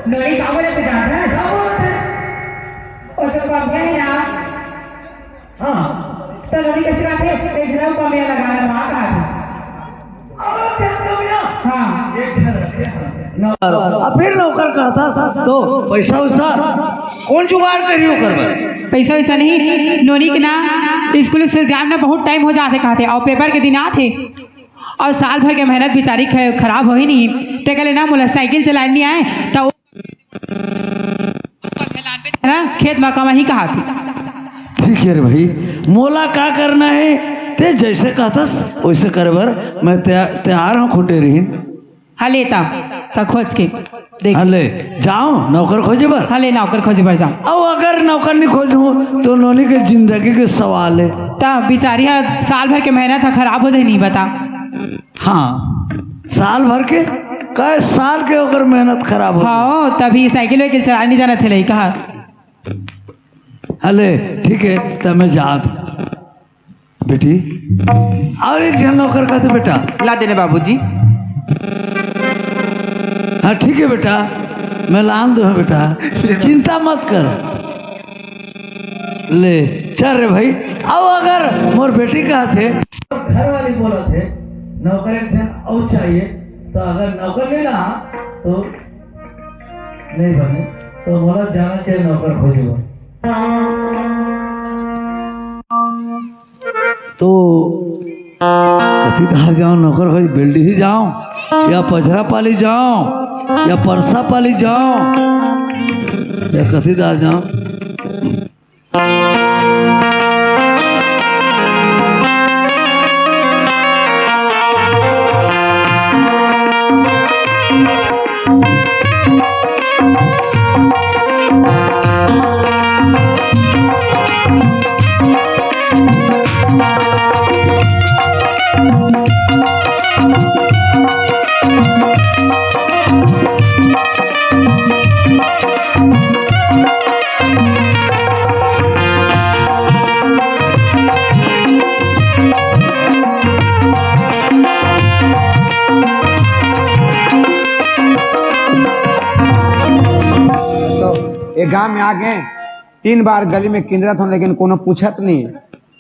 नोनी का बोले तो जान है क्या बोलते और तो कम है ना हाँ तो नोनी कैसे बात है तेजराव कम है लगाना वहां का अब क्या हो गया हाँ एक जन रखे नौकर अब फिर नौकर कहता तो पैसा वैसा कौन जुगाड़ करियो करबे पैसा वैसा नहीं नोनी के ना स्कूल से एग्जाम ना बहुत टाइम हो जाते कहते और पेपर के दिन आते और साल भर के मेहनत बेचारी खराब हो ही नहीं ते कहले ना मोला साइकिल चलाने नहीं आए तो खेत में कमा ही कहा थी ठीक है रे भाई मोला क्या करना है ते जैसे कहतस वैसे करबर मैं तैयार हूँ खुटे रही हले तब खोज के देख हले जाओ नौकर खोजे बर हले नौकर खोजे बर जाओ अब अगर नौकर नहीं खोजूं तो नोनी के जिंदगी के सवाल है तब बेचारी साल भर के मेहनत खराब हो जाए नहीं बता हाँ साल भर के कई साल के होकर मेहनत खराब हो हाँ तभी साइकिल वाइकिल चलाने नहीं जाना थे लई कहा हले ठीक है तब मैं जात बेटी और एक जन नौकर कहते बेटा ला देने बाबूजी हाँ ठीक है बेटा मैं लान दो बेटा चिंता मत कर ले चल रे भाई अब अगर मोर बेटी का थे घर वाली बोला थे नौकर एक जन और चाहिए तो अगर नौकर नहीं रहा तो नहीं बने तो बोला जाना चाहिए नौकर खोजो तो कथी धार जाओ नौकर हो बेल्डी ही जाओ या पजरा पाली जाओ या परसा पाली जाओ या कथी धार जाओ गांव में आ गए 3 बार गली में किंदरत हूँ लेकिन कोनो पूछत नहीं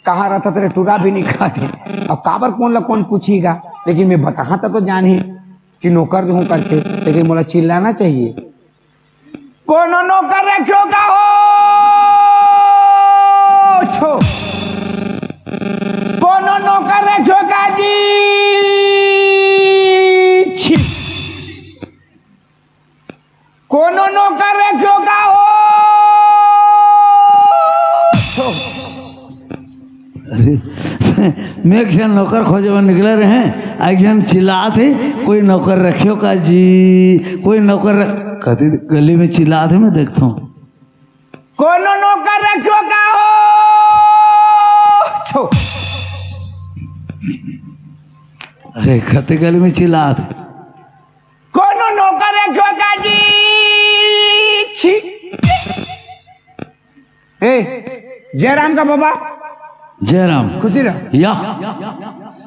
कहाँ रहता तेरे टूरा भी नहीं खाते अब काबर कौन पूछेगा लेकिन मैं बता तो जान ही कि नौकर हूँ करके लेकिन बोला चिल्लाना चाहिए कोनो नौकर रखो का हो छो कोनो नौकर रखो का जी छी कोनो नौकर रखो का हो अरे मैं एक जन नौकर खोजे में निकले रहे एक जन चिल्ला थे कोई नौकर रखियो का जी कोई नौकर कभी गली में चिल्ला थे मैं देखता हूँ कोनो नौकर रखो का हो छो अरे खते गली में चिल्ला थे कोनो नौकर रखो का जी छी जयराम का बाबा जयराम खुशी रह या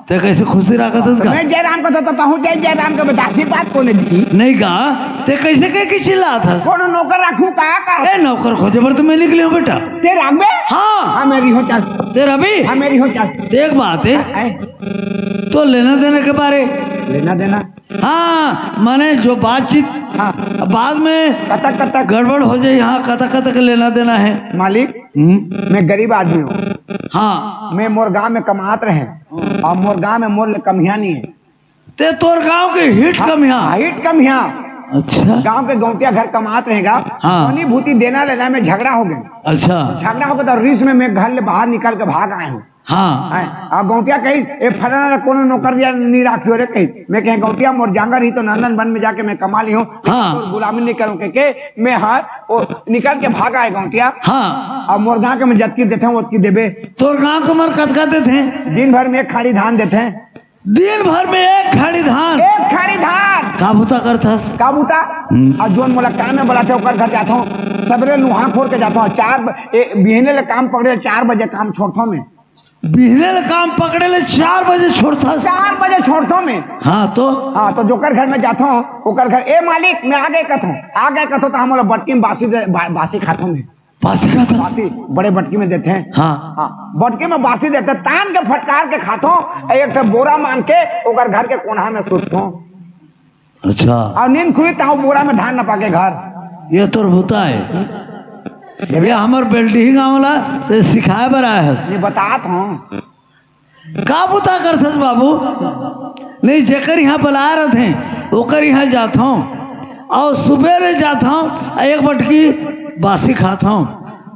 ते कैसे खुशी रखा था उसका मैं जयराम का तो हूँ जयराम का बतासी बात को दी नहीं कहा ते कैसे कह के चिल्ला था कोनो नौकर रखू का ए नौकर खोजे पर तो मैं निकले हूँ बेटा तेरे आगे हाँ मेरी हो चल तेरा भी हाँ मेरी हो चल एक बात है तो लेना देना के बारे लेना देना हाँ माने जो बातचीत हाँ बाद में कतक गड़बड़ हो जाए यहाँ कतक लेना देना है मालिक मैं गरीब आदमी हूँ हाँ मैं मोर गाँव में कमात रहे और मोर गाँव में मोर कमिया नहीं है ते तोर गांव के हिट कम यहाँ हिट कम यहाँ अच्छा गांव के गौतिया घर कमात रहेगा हाँ भूति देना लेना में झगड़ा हो गया अच्छा झगड़ा हो गया तो रिस में मैं घर ले बाहर निकल के भाग आए हूँ हाँ और गौतिया कही ए फलाना कोनो नौकर दिया नहीं राखियो रे कही मैं कहे गौतिया मोर जांगर ही तो नंदन वन में जाके मैं कमा ली हूँ हाँ तो गुलामी नहीं करूँ के मैं हाँ वो निकल के भाग आए गौतिया हाँ और मोर गाँव के मैं जतकी देते हूँ उतकी देवे तोर गांव के मर कतकाते थे दिन भर में 1 खाड़ी धान देते हैं दिन भर में 1 खाड़ी धान 1 खाड़ी धान काबूता करथस काबूता और जोन मोला काम में बोला थे ओकर घर जाता हूँ सबरे लुहा खोर के जाता हूँ 4 बिहने ले काम पकड़े 4 बजे काम छोड़ता हूँ मैं बिहने ले काम पकड़े ले 4 बजे छोड़ता 4 बजे छोड़ता हूँ मैं। हाँ तो जोकर घर में जाता हूँ, ओकर घर, ए मालिक मैं आ गए कथो तो हम लोग बटकी में बासी खाता हूँ मैं। बासी का था बासी बड़े बटकी में देते हैं। हाँ बटकी में बासी देते हैं, तान के फटकार के खाता हूँ, एक तो बोरा मान के ओकर घर के कोना में सुतता हूँ। अच्छा और नींद खुली तो बोरा में धान न पाके घर। ये तो भूता है ये हमार बिल्डिंग वाला तो सिखाए बर आया है नहीं बतात हूँ का बुता करथस बाबू नहीं जेकर यहाँ बुला रहे थे ओकर यहाँ जाता हूँ और सुबह जाता हूँ एक बटकी बासी खाता हूँ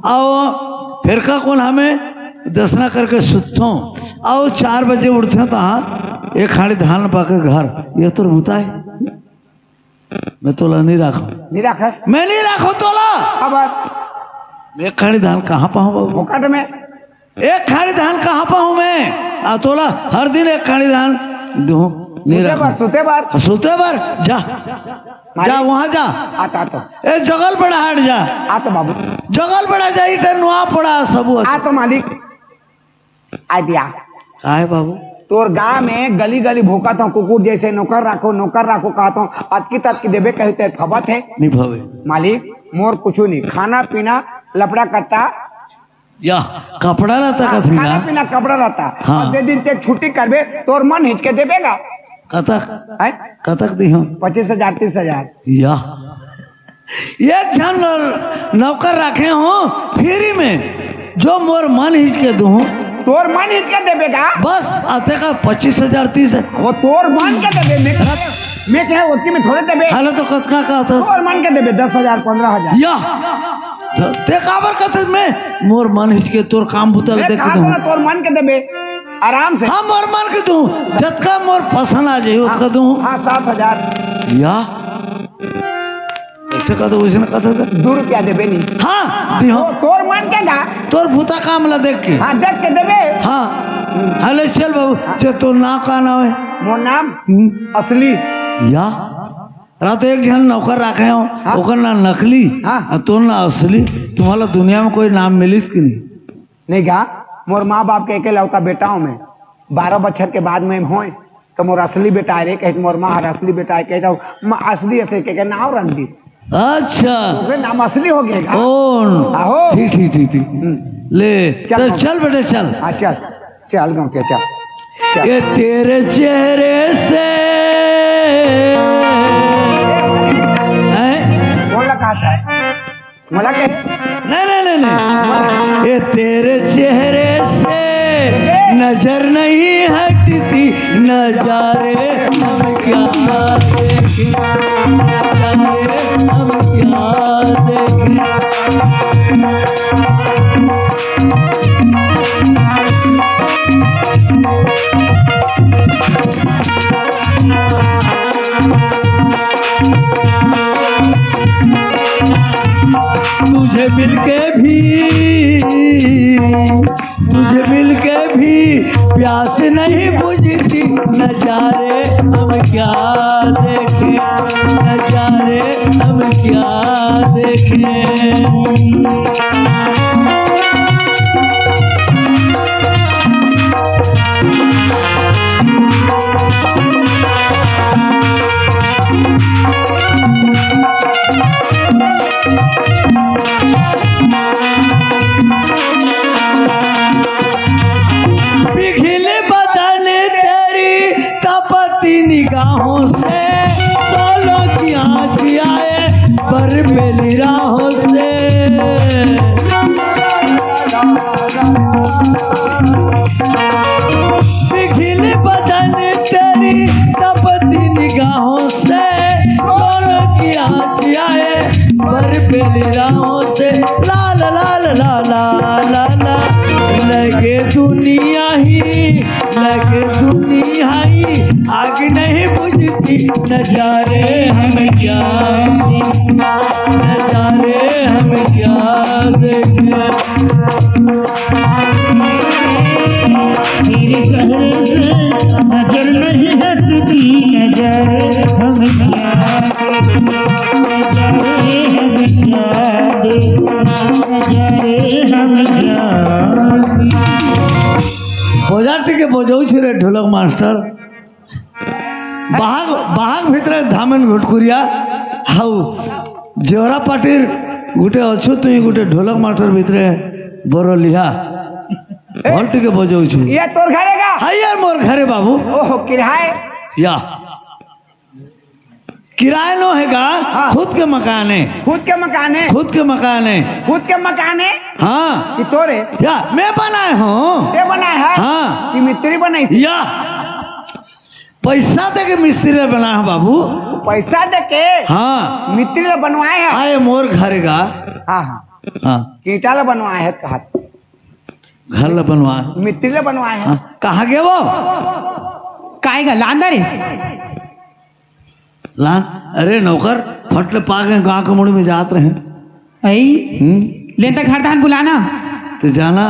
और फिर का कौन हमें दसना करके सुतता हूँ और 4 बजे उठते हैं तो हाँ एक खाड़ी धान पाके घर। ये तो बुता है मैं तोला नहीं रखा मैं नहीं रखू तोला। अब एक खाड़ी धान कहाँ पाऊँ बाबू मुकट में एक खाड़ी धान कहाँ पाऊँ मैं आ तोला हर दिन एक खाड़ी धान दूँ सुते बार जा वहाँ जा आता तो ए जगल बड़ा हट जा आ तो बाबू जगल बड़ा जाई टे नुआ पड़ा सब आ तो मालिक आ दिया का है बाबू तोर गाँव में गली गली भूखा था कुकुर जैसे नौकर राखो कहता हूँ अतकी ततकी देवे कहते फबत है नहीं भवे मालिक मोर कुछ नहीं खाना पीना लपड़ा करता या कपड़ा लाता का खाना पीना कपड़ा रहता। हाँ। दे दिन ते छुट्टी करबे तोर मन हिचके देवेगा कतक दी हूँ 25,000 30,000 या एक जन नौकर रखे हो फ्री में जो मोर मन हिचके दूँ तोर मन हिचके देवेगा बस आते का 25,000 30,000 वो तोर मन के देवे मैं कहे उतनी में थोड़े देवे हाले तो कतका का था तोर मन के देवे 10,000 15,000 या ते काबर कतक में मोर मन हिचके तोर काम बुतल देख दूँ तोर मन के देवे आराम से। हाँ मोर मन के दूँ जतका मोर पसंद आ जाए उतका दूँ। हाँ 7,000 या ऐसे का तो वैसे ना कथा 2 रुपया देवे नहीं। हाँ दी हो तोर मन के गा तोर भूता काम ला देख के हाँ देख के देवे। हाँ हाले चल बाबू जो तो ना का ना है मोर नाम असली या रात एक जन नौकर रखे हो हाँ? ओकर ना नकली हाँ? तो ना असली तुम्हारा दुनिया में कोई नाम मिलिस कि नहीं गा मोर माँ बाप के अकेला होता बेटा हूँ मैं 12 बच्चर के बाद में हो तो मोर असली बेटा है रे कहे मोर माँ हर असली बेटा है कहता असली के नाम रख दी। अच्छा तो नाम असली हो गया ओ ठीक ले चल बेटे चल। हाँ चल गाँव चल ये तेरे चेहरे से कौन लगा था मला कहे नहीं ये तेरे चेहरे से नजर नहीं हटती नजारे हम क्या देखें नजारे हम क्या तुझे मिलके भी प्यास नहीं बुझती नजारे हम क्या देखें नजारे हम क्या देखें। पिघले बदन तेरी तपती निगाहों से सोलों की आँच आए पर बेली राहों से पिघले बदन तेरी तपती निगाहों से सोलों की आँच आए पर बेली राहों से लाल लाल ला ला ला ला लगे दुनिया ही आग नहीं बुझती नजारे हम क्या देखें। मेरे चेहरे से नजर नहीं हटती नजारे हम क्या नजारे हम क्या बजाऊ रे ढोलक मास्टर बाहाग बाहाग भितर धामेन घुटकुरिया हाउ जेवरा पाटिर गुटे अच्छु तुई गुटे ढोलक मास्टर भितरे बरो लिहा भल टिके बजाऊ छु ये तोर घरे का हाय यार मोर घरे बाबू ओहो किराए या किराए नो है का खुद के मकान है खुद के मकान है खुद के मकान है खुद के मकान है हाँ कि तोरे या मैं बनाए हूँ ये बनाए है हाँ कि मिस्त्री बनाई थी या पैसा दे के मिस्त्री बना है बाबू पैसा दे के हाँ मिस्त्री ले बनवाए है आए मोर घर का हाँ हाँ हाँ ईटा ले बनवाए है कहा घर ला बनवा मिस्त्री ले बनवाए है हाँ, कहाँ गए वो काएगा लांदर लान अरे नौकर फटले पाके गाँव के मुड़ी में जात रहे आई ले तक घर धान बुलाना तो जाना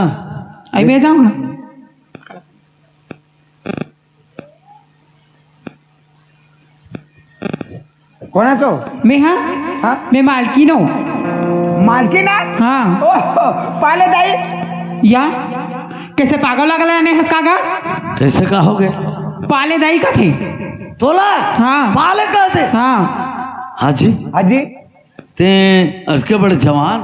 आई मैं जाऊंगा कौन है सो मैं हाँ हाँ मैं मालकिन हूँ मालकिन है हाँ ओहो पाले दाई या कैसे पागल लगल है नहीं हंसकागा कैसे कहोगे पाले दाई का थे तोला हाँ पाले कहते हाँ हाँ जी हाजी ते उसके बड़े जवान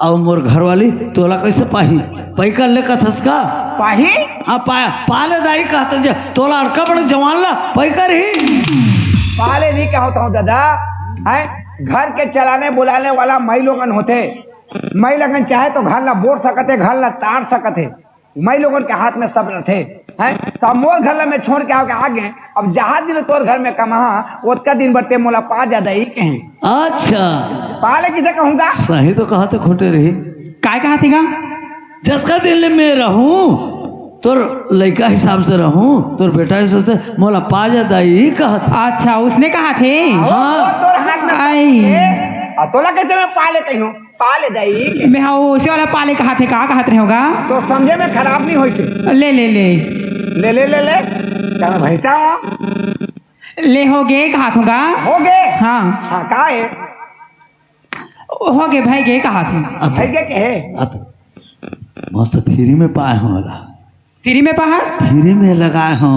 और मोर घर वाली तोला कैसे पाही पैका ले कथस का पाही हाँ पाया पाले दाई कहते जे तोला अड़का बड़े जवान ला पैकर ही पाले नहीं क्या होता हूँ दादा है घर के चलाने बुलाने वाला मई लोगन होते मई लगन चाहे तो घर ला बोर सकते घर ला तार सकते मई लोगन के हाथ में सब रहते हैं तो अब मोर घर ला में छोड़ के आओगे आगे अब जहाँ दिन तोर घर में कमा उतना दिन बढ़ते मोला पा ज्यादा ही कहें अच्छा पाले किसे कहूँगा सही तो कहते खोटे रही काय कहा थे गा जसका दिल में रहूं तोर लड़का हिसाब से रहूं तोर बेटा हिसाब से मोला पा जाता ही कहत अच्छा उसने कहा थे हाँ। तोर हाथ में आई तोला कैसे मैं पाले कहूँ पाले दाई मैं हाँ उसे वाला पाले कहा थे कहा कहते होगा तो समझे में खराब नहीं हो से ले ले ले ले ले ले ले क्या मैं भैंसा हूँ ले हो गए कहा होगा हो गए हाँ हाँ कहा है हो गए भाई गए कहा थे है क्या कहे अत मस्त फ्री में पाए हूँ वाला फ्री में पहा फ्री में लगाए हूँ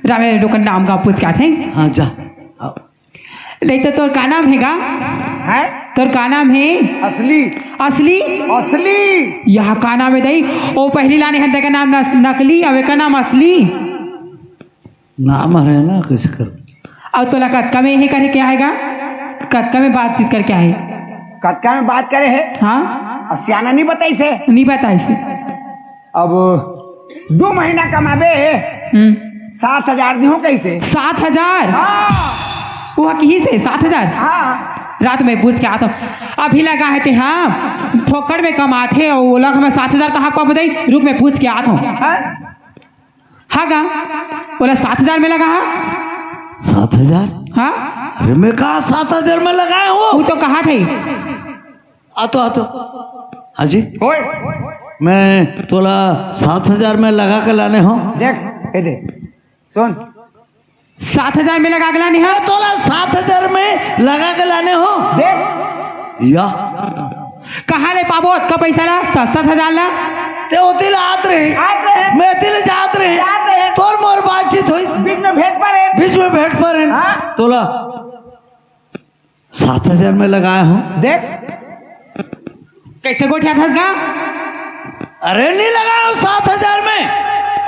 रामे दुकान नाम का पूछ क्या थे हाँ जा आओ। नहीं तो तोर का नाम हैगा है तोर का नाम है असली असली असली यहाँ का नाम है दई ओ पहली लाने हंदे का नाम नकली अब का नाम असली नाम है ना कैसे कर और तोला कतका में यही करे क्या हैगा कतका में बातचीत कर क्या है कतका में बात करे है हाँ सियाना नहीं बताई से नहीं पता इसे अब 2 महीना कमाबे 7,000 दिहो कैसे 7,000 हाँ वो की से 7,000 हाँ रात में पूछ के आता हूँ अभी लगा है ते हाँ फोकड़ में कमाते और वो लग हमें 7,000 कहाँ को बताई रुक में पूछ के आता हूँ हाँ? हाँ गा बोला 7,000 में लगा हाँ 7,000 हाँ अरे मैं कहा 7,000 में लगाए वो हो तो कहा थे आतो आतो हाँ जी ओए मैं तोला 7,000 में लगा के लाने हो देख ये दे सुन 7,000 में लगा के लाने हाँ मैं तोला 7,000 में लगा के लाने हो देख या कहाँ ले पाबो का पैसा ला 7,000 ला ते होती आत रही आते हैं मैं तिल जात रही जाते हैं तोर मोर बातचीत हुई बीच में भेद पर है बीच में भेंट पर है हाँ? तोला 7,000 में लगाए हो देख कैसे गोठिया था गा अरे नहीं लगाए हो 7,000 में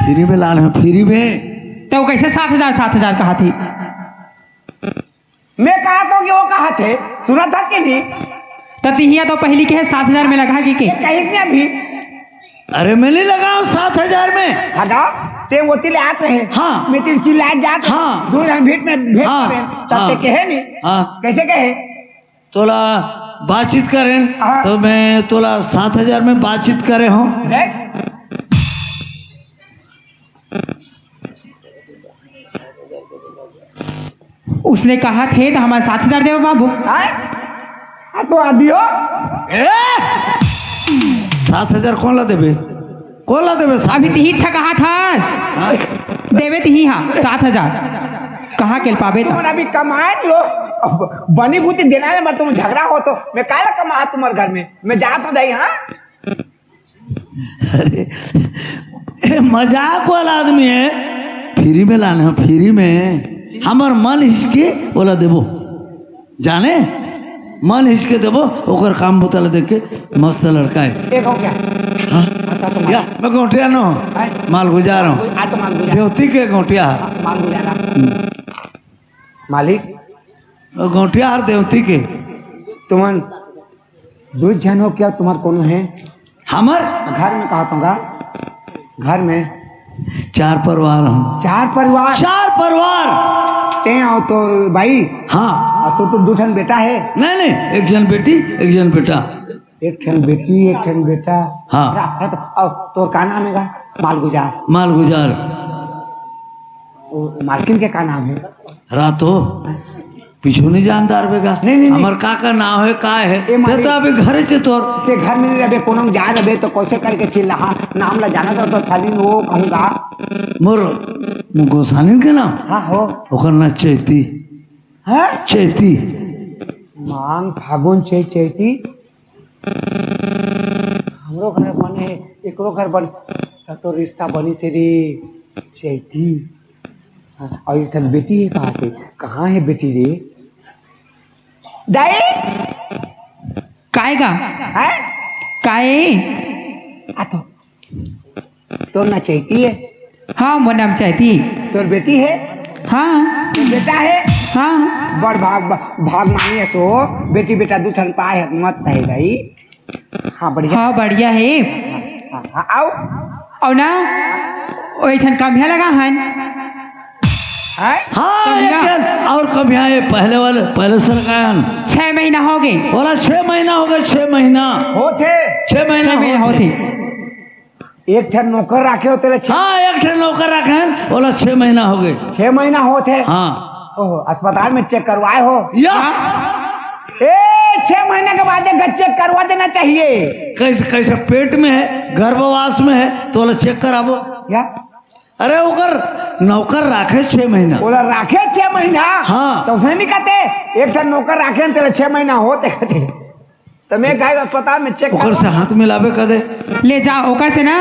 फ्री में लाना है फ्री में तो वो कैसे 7,000 कहा थी मैं कहा तो कि वो कहा थे सुना था कि नहीं तो तिहिया तो पहली के है 7,000 में लगा के कहीं ने अभी अरे मैं नहीं लगाऊं 7,000 में हटा ते वो तिल आते हैं हाँ। मैं तिल चिल्लाए जाते हैं। हाँ। 2 जन भेंट में भेंट हाँ। करें तब हाँ। ते कहे नहीं हाँ कैसे कहे तोला बातचीत करें हाँ। तो मैं तोला 7,000 में बातचीत करे हूँ देख उसने कहा थे तो हमारे 7,000 देव बाबू हाँ तो आदियो 7,000 कौन ला देबे कौन ला देबे अभी तिही इच्छा कहा था हाँ? देवे तिही हाँ 7,000 कहाँ के पाबे तुम था अभी कमाए लो अब बनी बूती देना है तुम झगड़ा हो तो मैं काला कमा तुम्हारे घर में मैं जा तो दई हाँ अरे मजाक वाला आदमी है, फ्री में लाने हो, फ्री में हमार मन हिचके बोला देबो, जाने मन हिचके देबो, ओकर काम बोतल देख के मस्त लड़का है। एक हो क्या? हाँ? अच्छा तो क्या मैं गोटिया न हूँ, है? माल गुजार हूँ, आ तो माल गुजार, देवती के गोटिया, माल गुजारा। मालिक गोटिया और देवती के। तुमन दो जन हो क्या? तुम्हार कोनो है? हमार घर में कहा तुमका? घर में 4 परिवार हम, 4 परिवार। 4 परिवार। ते आओ तो भाई, हाँ और तो 2 ठन बेटा है? नहीं, एक जन बेटी, एक जन बेटा। एक ठन बेटी, एक ठन बेटा। हाँ। अरे तो तोर का नाम है? माल गुजार। माल गुजार। मालकिन के का नाम है? रात हो पीछू नहीं जानदार बेगा। नहीं। हमार का नाम है, का है ए मालिक। ते तो अभी घरे से तोर ते घर में नहीं रहे, कोनो जा रहे तो कैसे करके चिल्ला हाँ नाम ला जाना था तो खाली वो कहूँगा। मोर गोसानी के नाम, हाँ हो। ओकर ना चैती, है? चैती। मांग फागुन चैती। हमरो घर बने, एकरो घर बन, तो रिश्ता बनी से रे चैती। और एक ठन बेटी है, कहाँ है बेटी रे? दाई काएगा है? काए? आ तो तोर ना चैती है, हाँ मोर नाम चाहती। तोर बेटी है, हाँ तोर बेटा है। हाँ बड़ भाग मानी है तो बेटी बेटा 2 ठन पाए है, मत है भाई। हाँ बढ़िया। हाँ बढ़िया है। हाँ, आओ और ना ओइसन कमिया लगा हन। है? हाँ कमिया। एक जन और कभी आए पहले से लगायन 6 महीना हो गए। बोला 6 महीना हो गए, 6 महीना, होते 6 महीना 6 महीना होते। होते। एक ठन नौकर राखे होते ले हाँ एक ठन नौकर रखें, बोला 6 महीना हो गए। 6 महीना होते। हाँ ओहो, अस्पताल में चेक करवाए हो? या ए 6 महीने के बाद एक चेक करवा देना चाहिए। कैसे कैसे पेट में है, गर्भवास में है तो बोला चेक कराबो। क्या? अरे ओकर नौकर राखे 6 महीना। बोला राखे 6 महीना? हाँ। तो उसने नहीं कहते एक ठन नौकर राखे तेरे 6 महीना होते कहते। तो मैं कहे अस्पताल में चेक ओकर से हाथ मिलाबे कर दे। ले जाओ ओकर से ना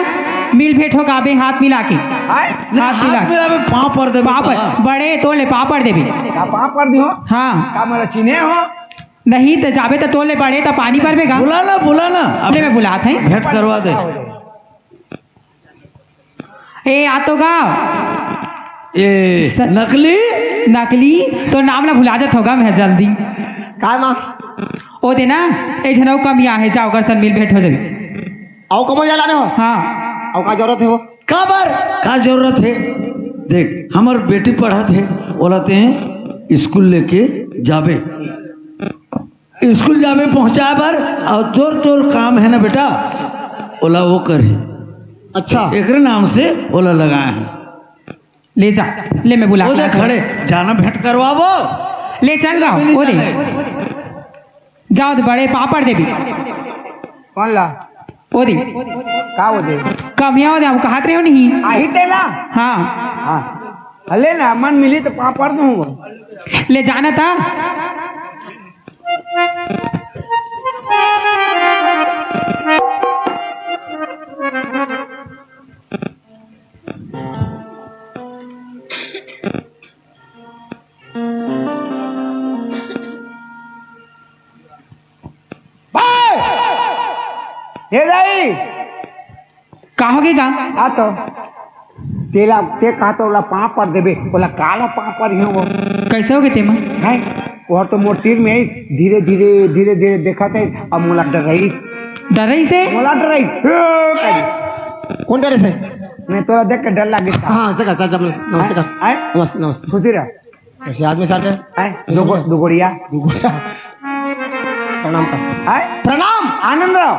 मिल भेंट हो गाबे, हाथ मिला के। हाथ हाथ मिला हाथ मिलाबे, पाँव पर दे। पापड़ बड़े तो ले पापड़ देबी। का पाँव पर दियो? हाँ का मेरा चिन्हे हो? नहीं तो जाबे तो तोले बड़े तो पानी पर बेगा। बुलाना अब ले मैं बुलात है। भेंट करवा दे। ए आ तो गाँव ये नकली नकली तो नाम ना भुला जात होगा मैं जल्दी। का माँ ओ देना ए जनऊ कमिया है, जाओ कर सन मिल भेंट हो जाबे। आओ कमो जा लाने हो? हाँ आओ का जरूरत है वो? का जरूरत है? देख हमार बेटी पढ़ा थे, बोलाते हैं स्कूल लेके जाबे, स्कूल जाबे पहुंचाए बार और तोर काम है ना बेटा, ओला वो करे। अच्छा एक नाम से ओला लगाए हैं। ले जा, ले मैं बुला वो के दे लाता हूँ। खड़े जाना भेंट करवाबो। ले चल गाँव ओ दे जाओ तो बड़े पापड़ देबी। कौन ला? ओ दे का वो दे? कमिया हो दे, हम कहत रहे हो नहीं। आही तेला? हाँ हाँ हले ना मन मिली तो पाँव पर दूंगा। ले जाना था। हे दाई कहोगे गा? आ तो तेला ते कहा तो बोला पाँव पर देबे, बोला काला पाँव पर ही वो कैसे हो गए तेमा? है और तो मोर तीर में धीरे धीरे देखा थे। अब मोला डर रही, डर रही से? मोला डर रही। कौन डरे से? मैं तोरा देख के डर लगी। हाँ से कर नमस्ते कर। आए नमस्ते नमस्ते। खुशी रह। ऐसे आदमी साथ है। आए दो गोड़िया प्रणाम कर। आए प्रणाम। आनंद राव।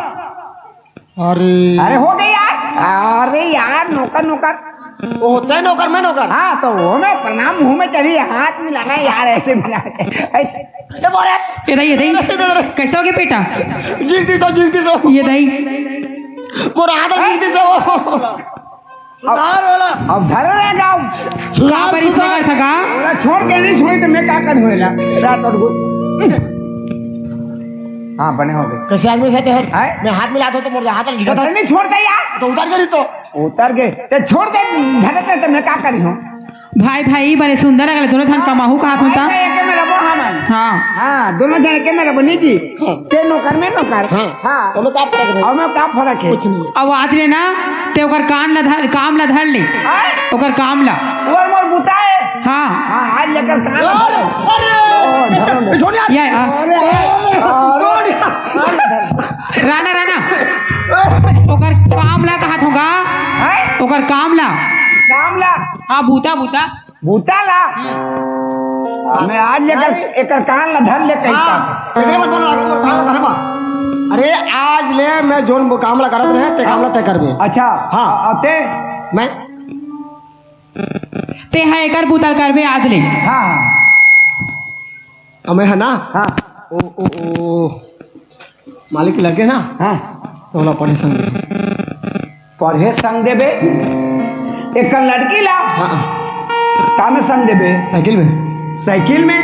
अरे अरे हो गई यार। अरे यार नौकर वो होता है नौकर, मैं नौकर। हाँ तो वो मैं प्रणाम मुंह में चली, हाथ मिलाना यार, ऐसे मिला के ऐसे। ये बोले ये दही कैसे हो गए बेटा? जीती सो ये दही मोरा हाथ जीती सो। अब धर रहेगा। कहाँ पर इसने कर सका? बोला छोड़ के नहीं छोड़ी तो मैं क्या कर होएला रात और गुड। हाँ बने हो गए। कैसे आदमी से हैं? हैं? मैं हाथ मिलाता हूँ तो मोर हाथ झिका था नहीं छोड़ दे यार, तो उतार करी तो उतर गए तो छोड़ दे, धरे तो मैं क्या करी हूँ। भाई भाई बड़े सुंदर लगले दोनों थन कमाहू कहा होता। के में रबो हमन। हाँ हाँ दोनों जने के में रबो नहीं जी, के नौकर में नौकर। हाँ। हाँ तो मैं क्या फर्क है? और मैं क्या फर्क है? कुछ नहीं अब आज ले ना ते ओकर काम ला धर ले, हैं? ओकर काम ला। और मोर बुता है। हाँ हाँ आज लेकर कान अरे छोड़ यार ये राना राना ओकर काम ला कहा होगा, ओकर काम ला। काम ला हाँ भूता भूता भूता ला। मैं आज लेकर एक कान ला धर ले कहीं का। एकरे मत बोल आगे मोर काला धरबा। अरे आज ले मैं जोन वो कामला करत रहे ते कामला तय करबे। अच्छा हाँ। आते मैं ते है एकर भूतल करबे आज ले। हाँ मैं है ना हाँ ओ मालिक लगे ना हाँ तो होला पढ़े संग पढ़े संग देबे, एक लड़की ला हाँ का में संग देबे, साइकिल में साइकिल में।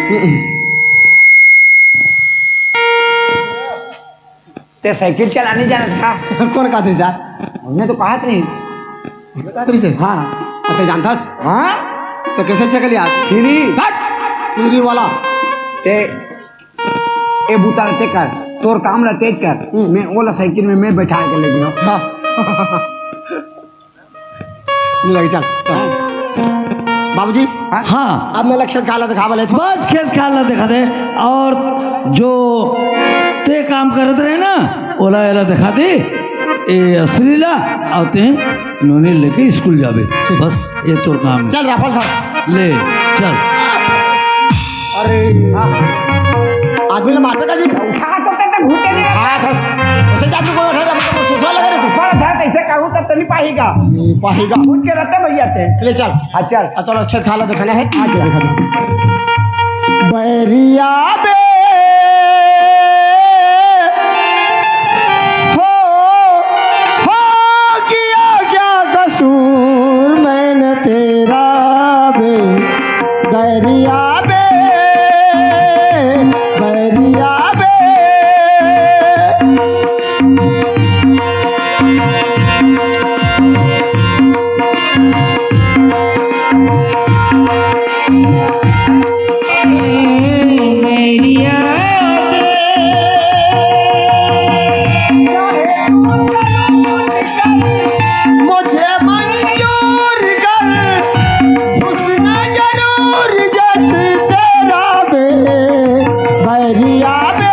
ते साइकिल चलाने जाना था। कौन कादरी जा हमने तो कहा नहीं। कादरी से हाँ अते जानतास हाँ तो कैसे सकली आज फिरी पूरी वाला ते ए बूता ते कर, तोर काम ला तेज कर, मैं ओला साइकिल में मैं बैठा के ले गया। हाँ नहीं लगे चल चल बाबूजी हाँ अब मैं लक्ष्य खाला दिखा वाले थे बस खेत खाला दिखा दे, और जो ते काम करत रहे ना ओला एला दिखा दे, ए असली ला आते नोनी लेके स्कूल जाबे। बस ये तोर काम है। चल राफल था ले चल। अरे आदमी ने मारबे का जी उठा तो ते घूटे नहीं हाँ था उसे जादू को उठा दे सुसवा लगे रे पर धर ऐसे कहूं तो नहीं पाएगा, तू पाहेगा उठ के रहते भैया ते। ले चल हाँ चल चलो अक्षर खाला दिखाना है आज दिखा दे बैरिया बे हो किया क्या कसूर मैंने तेरा बे बैरिया बे बैरिया बे मुझे मंजूर कर हुस्न जरूर जस तेरा बे बैरिया बे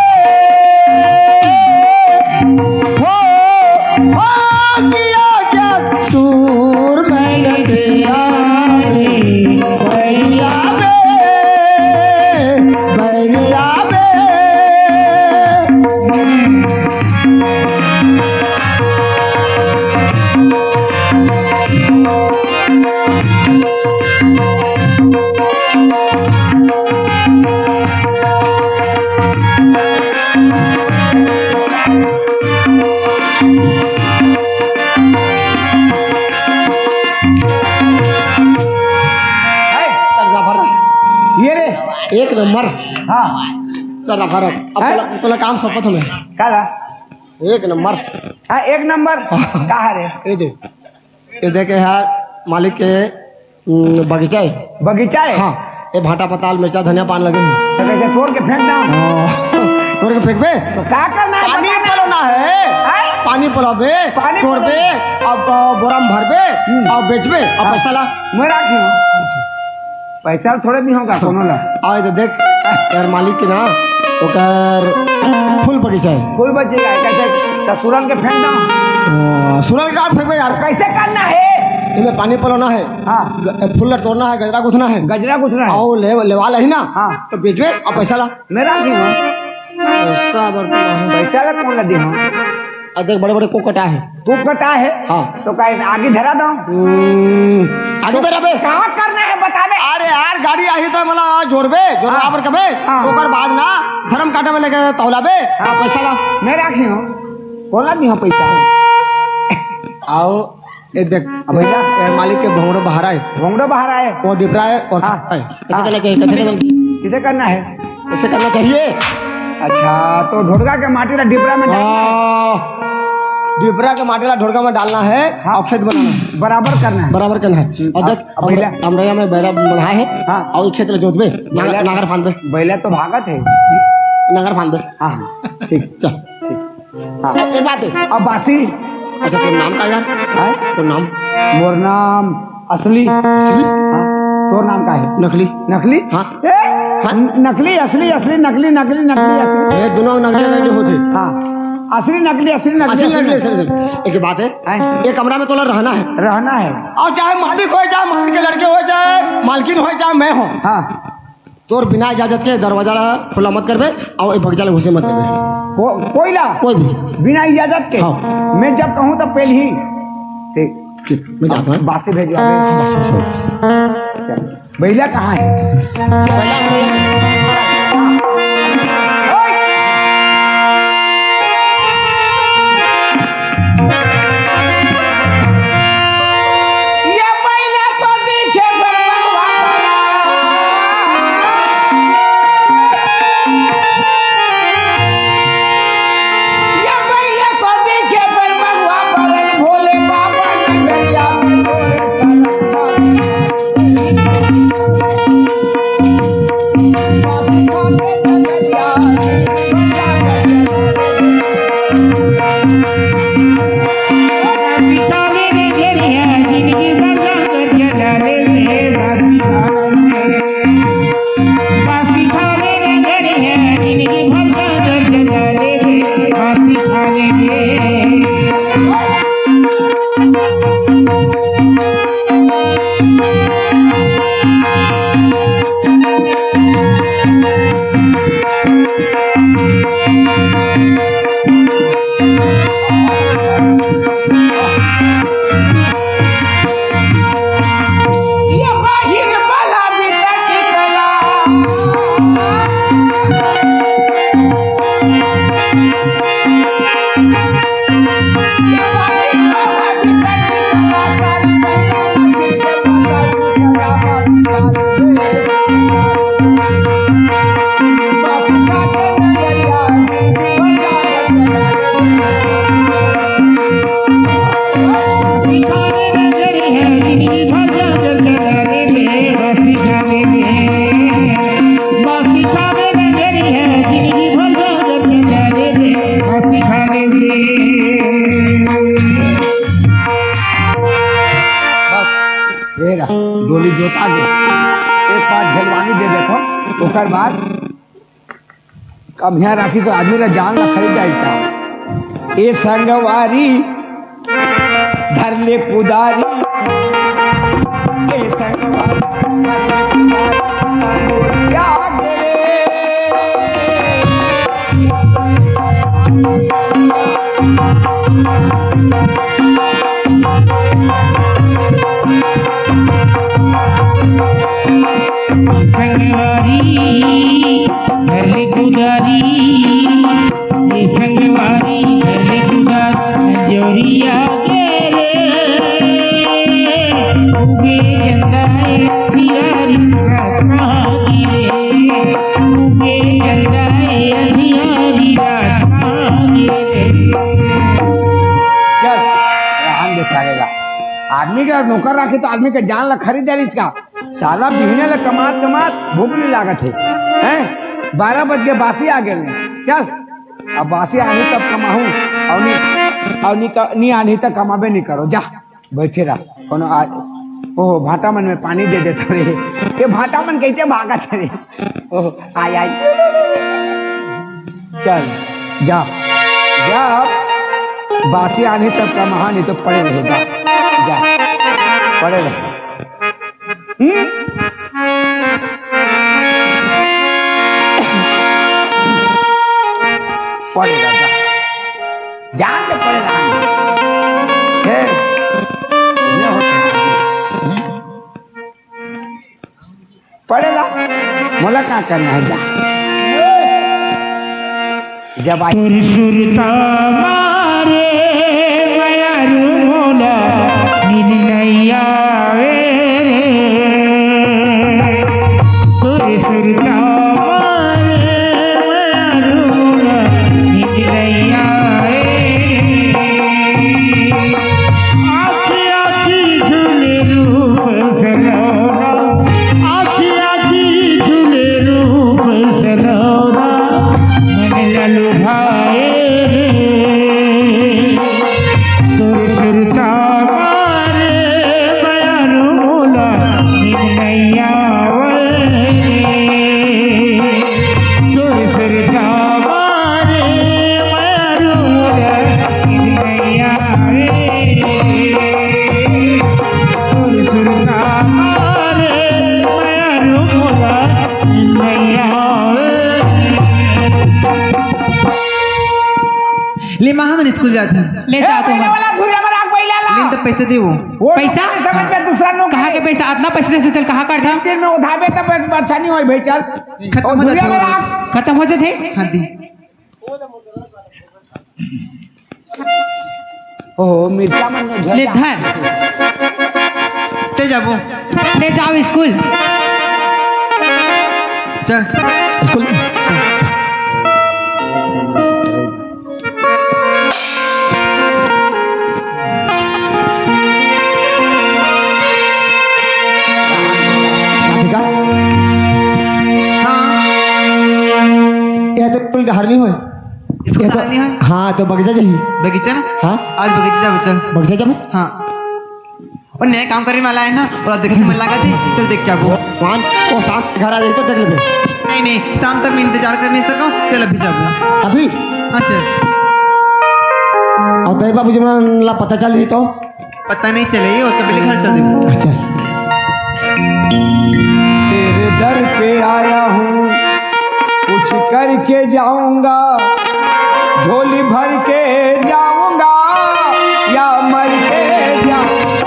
हो किया क्या कसूर मैंने तेरा बे बैरिया बे बैरिया बे ये रे एक नंबर हाँ चल फरक अब तोला काम सपत हमें काला एक नंबर हाँ एक नंबर कहा रे ये देखे यार मालिक के बगीचा है बगीचा है। हाँ ये भाटा पताल मिर्चा धनिया पान लगे हैं। तो कैसे तोड़ के फेंक दो तोड़ के फेंक बे तो क्या करना है पानी बताना। पलोना है हैं? पानी पलाबे पानी तोड़ बे अब बोरा में भरबे और बेचबे और पैसा ला मेरा क्यों पैसा थोड़े नहीं होगा कोनो ला। आए तो देख यार मालिक के ना ओकर फूल बगीचा है फूल बचेगा कैसे तो सुरन के फेंक दो। सूरज का फेंकबे यार कैसे करना है? इनमें पानी पलोना है हाँ फूल तोड़ना है गजरा गुथना है गजरा गुजरा है। और लेवा लही ना हाँ। तो बेचबे और पैसा ला मेरा क्यों पैसा बरतना है पैसा ला कौन ला दी हूँ? और देख बड़े बड़े कोकटा है तू कटा है हाँ तो कैसे आगे धरा दो। आगे तो रबे कहाँ करना है बतावे। अरे यार गाड़ी आई तो मला जोरबे जोरबा हाँ। पर कबे हाँ। ओकर बाद ना धर्म काटे में लेके तौलाबे हाँ। पैसा ला मेरा क्यों कौन ला दी हूँ पैसा? आओ ये देख भैया ये मालिक के भोंगड़ो बाहर आए घोंगड़ो बाहर आए वो डिपरा है और हाँ। है। कैसे हाँ। करना चाहिए कैसे करना किसे करना है? कैसे करना चाहिए अच्छा तो ढोड़गा के माटी ला डिबरा में डाल डिबरा के माटी ला ढोड़का में डालना है हाँ। और खेत बनाना है, बराबर करना है। बराबर करना है। और देख अब बैला अमरैया में बैला बंधा है हाँ। और खेत ला जोत बे नागर फांद बे, बैला तो भागत है। नागर फांद बे। हाँ हाँ, ठीक चल हाँ। एक बात है, अब बासी अच्छा तोर नाम का यार, है तोर नाम मोर नाम असली असली हाँ। तोर नाम का है नकली नकली हाँ। ए, हाँ। नकली असली असली नकली नकली नकली असली ये दोनों नकली नकली होते, हाँ असली नकली असली नकली असली नकली असली असली। एक बात है, हैं? एक कमरा में तोला रहना है रहना है और चाहे मालिक हो चाहे मालिक के लड़के हो चाहे मालकिन हो चाहे मैं हो, हाँ तोर बिना इजाजत के दरवाजा खुला मत करबे और बगीचा में घुसे मत करबे कोयला कोई भी। बिना इजाजत के हाँ। मैं जब कहूँ तब पहले ही ठीक ठीक मैं जाता हूँ। बासी भेजो चल बैला कहाँ है पहला हमने ये बैला तो दिखे पर ये बैला को दिखे पर भगवा पड़ल भोले बाबा नगरिया में तोरे बिताले नजरिया जिंदगी भगा कर डाले रे बासी खाने नजरिया जिंदगी भगा कर डाले रे बासी खाने में। ये बाहिर वाला भीतर टिकला ये बाहिर वाला भीतर टिकला सारी महिला नची के पता टिकला बासी काटे नगरिया बिताले नजरिया जिंदगी भगा कर डाले रे बासी खाने में। बासी खाने नजरिया जिंदगी भगा कर डाले रे बासी खाने में। बस ये रहा डोली जोता गया एक बार झलवानी दे देतो ओकर बाद कब यहाँ राखी तो आदमी ला जान ला खरीद इसका ए संगवारी धर ले पुदारी ए संगवारी धर ले पुदारी या गे संगवारी धरले कुदारी ये संगवारी धरले कुदारी जोरिया गेले उगे गंगाए अधियारी रात गिरे उगे गंगाए अधियारी रात गिरे। चल रहन दे सारेगा आदमी का नौकर रखे तो आदमी का जान ला खरीद दे इसका साला बिहने ला कमात कमात भूख नहीं लागत है हैं 12 बज के बासी आ गए चल अब बासी आनी तब कमाऊं और नहीं आनी तक कमाबे नहीं करो जा बैठे रहा कोनो ओह भाटा मन में पानी दे देते रे ये भाटा मन कैसे भागत रे ओह आय आय चल जा जा बासी आनी तब कमा नहीं तो पड़े रहेगा जा पड़े रहे पड़ेगा जा जान के पड़ेगा पड़ेगा मोला क्या करना है जा जब आई सुरता मारे मयारू मोला नींद नहीं आवे रे सुरता मारे मयारू ले माँ मन स्कूल जाते हैं ले जा तुम वाला धुरी हमारा आग पहिला ला लेकिन तो पैसे दे वो पैसा? समझ में दूसरा नो कहाँ के पैसा इतना पैसे देते चल कहाँ कर था तीन में उठावे तब अच्छा नहीं होई भाई चल खत्म हो धुरी जाते हमारा हैं आग खत्म हो जाते हाँ दी ओ मिर्चा मन में ले धर चल जाबो ले जाओ स्कूल चल स्कूल राधिका हाँ यह तो स्कूल हर नहीं हुए स्कूल नहीं है हाँ तो बगीचा चाहिए बगीचा ना हाँ आज बगीचा जाबो चल बगीचा जाबे हाँ और नया काम करने वाला है ना और देखने में मन लगा थी चल देख क्या वो मान वो शाम घर आ जाए तो देख लेंगे नहीं नहीं शाम तक मैं इंतजार कर नहीं सका चल अभी जाबो अभी हाँ चल और तेरे बाबू जी ला पता चल रही तो पता नहीं चले वो तो पहले घर चल देबो अच्छा तेरे दर पे आया हूँ कुछ करके जाऊंगा झोली भर के जाऊंगा या मर के जाऊंगा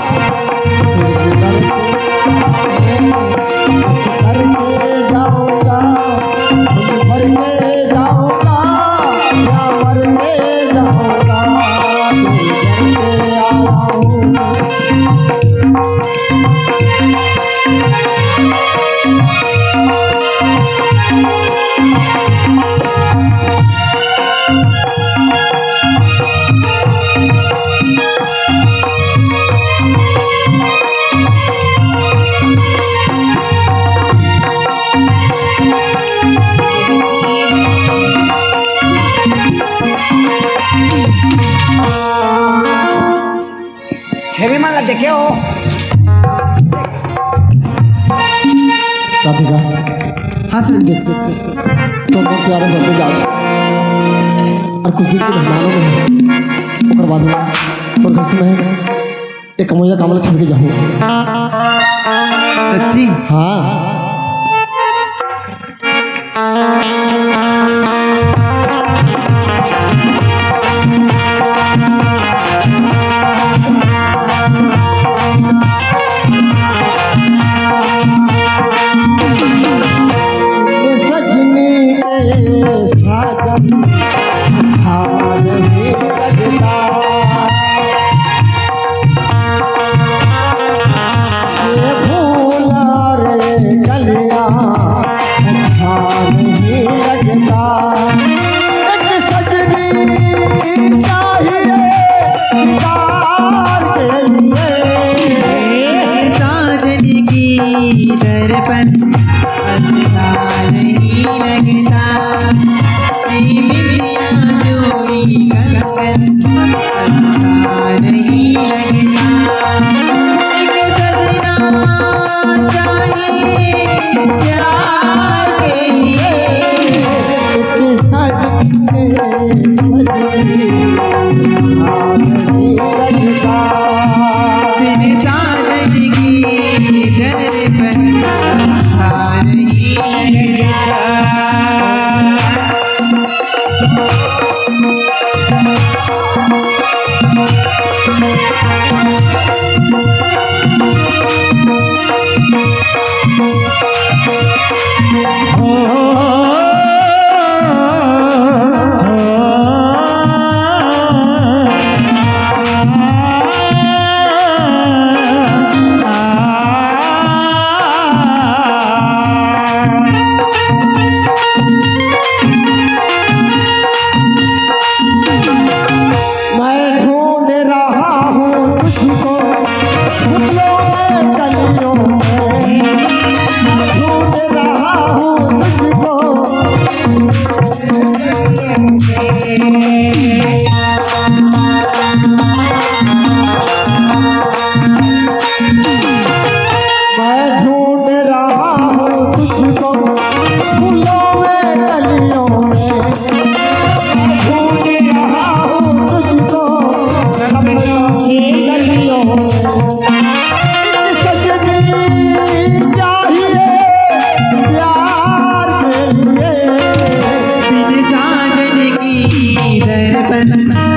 छेरी माला देखे हो राधिका हाँ सर तो बहुत प्यारे होते जाओ और कुछ दिन के मेहमानों में है और बाद में और घर से मैं एक कमोया कामला छोड़ के जाऊँगा सच्ची हाँ सजनी के साजन नहीं लगता ये भूला रे गलिया अच्छा नहीं लगता एक सजनी चाहिए प्यार के लिए साजन की दर्पण अच्छा नहीं लगता बिंदिया जोड़ी कंगन अच्छा नहीं लगता एक सजना चाहिए प्यार के लिए एक सजनी नहीं लगता बिन साजन की दर्पण अच्छा नहीं लगता मैं ढूंढ रहा हूँ तुझको फूलों में कलियों में ढूंढ रहा हूँ तुझको मैं ढूंढ रहा हूँ तुझको फूलों में कलियों में ढूंढ रहा हूँ तुझको गलियों में सजनी चाहिए प्यार के लिए बिन साजन की दर्पण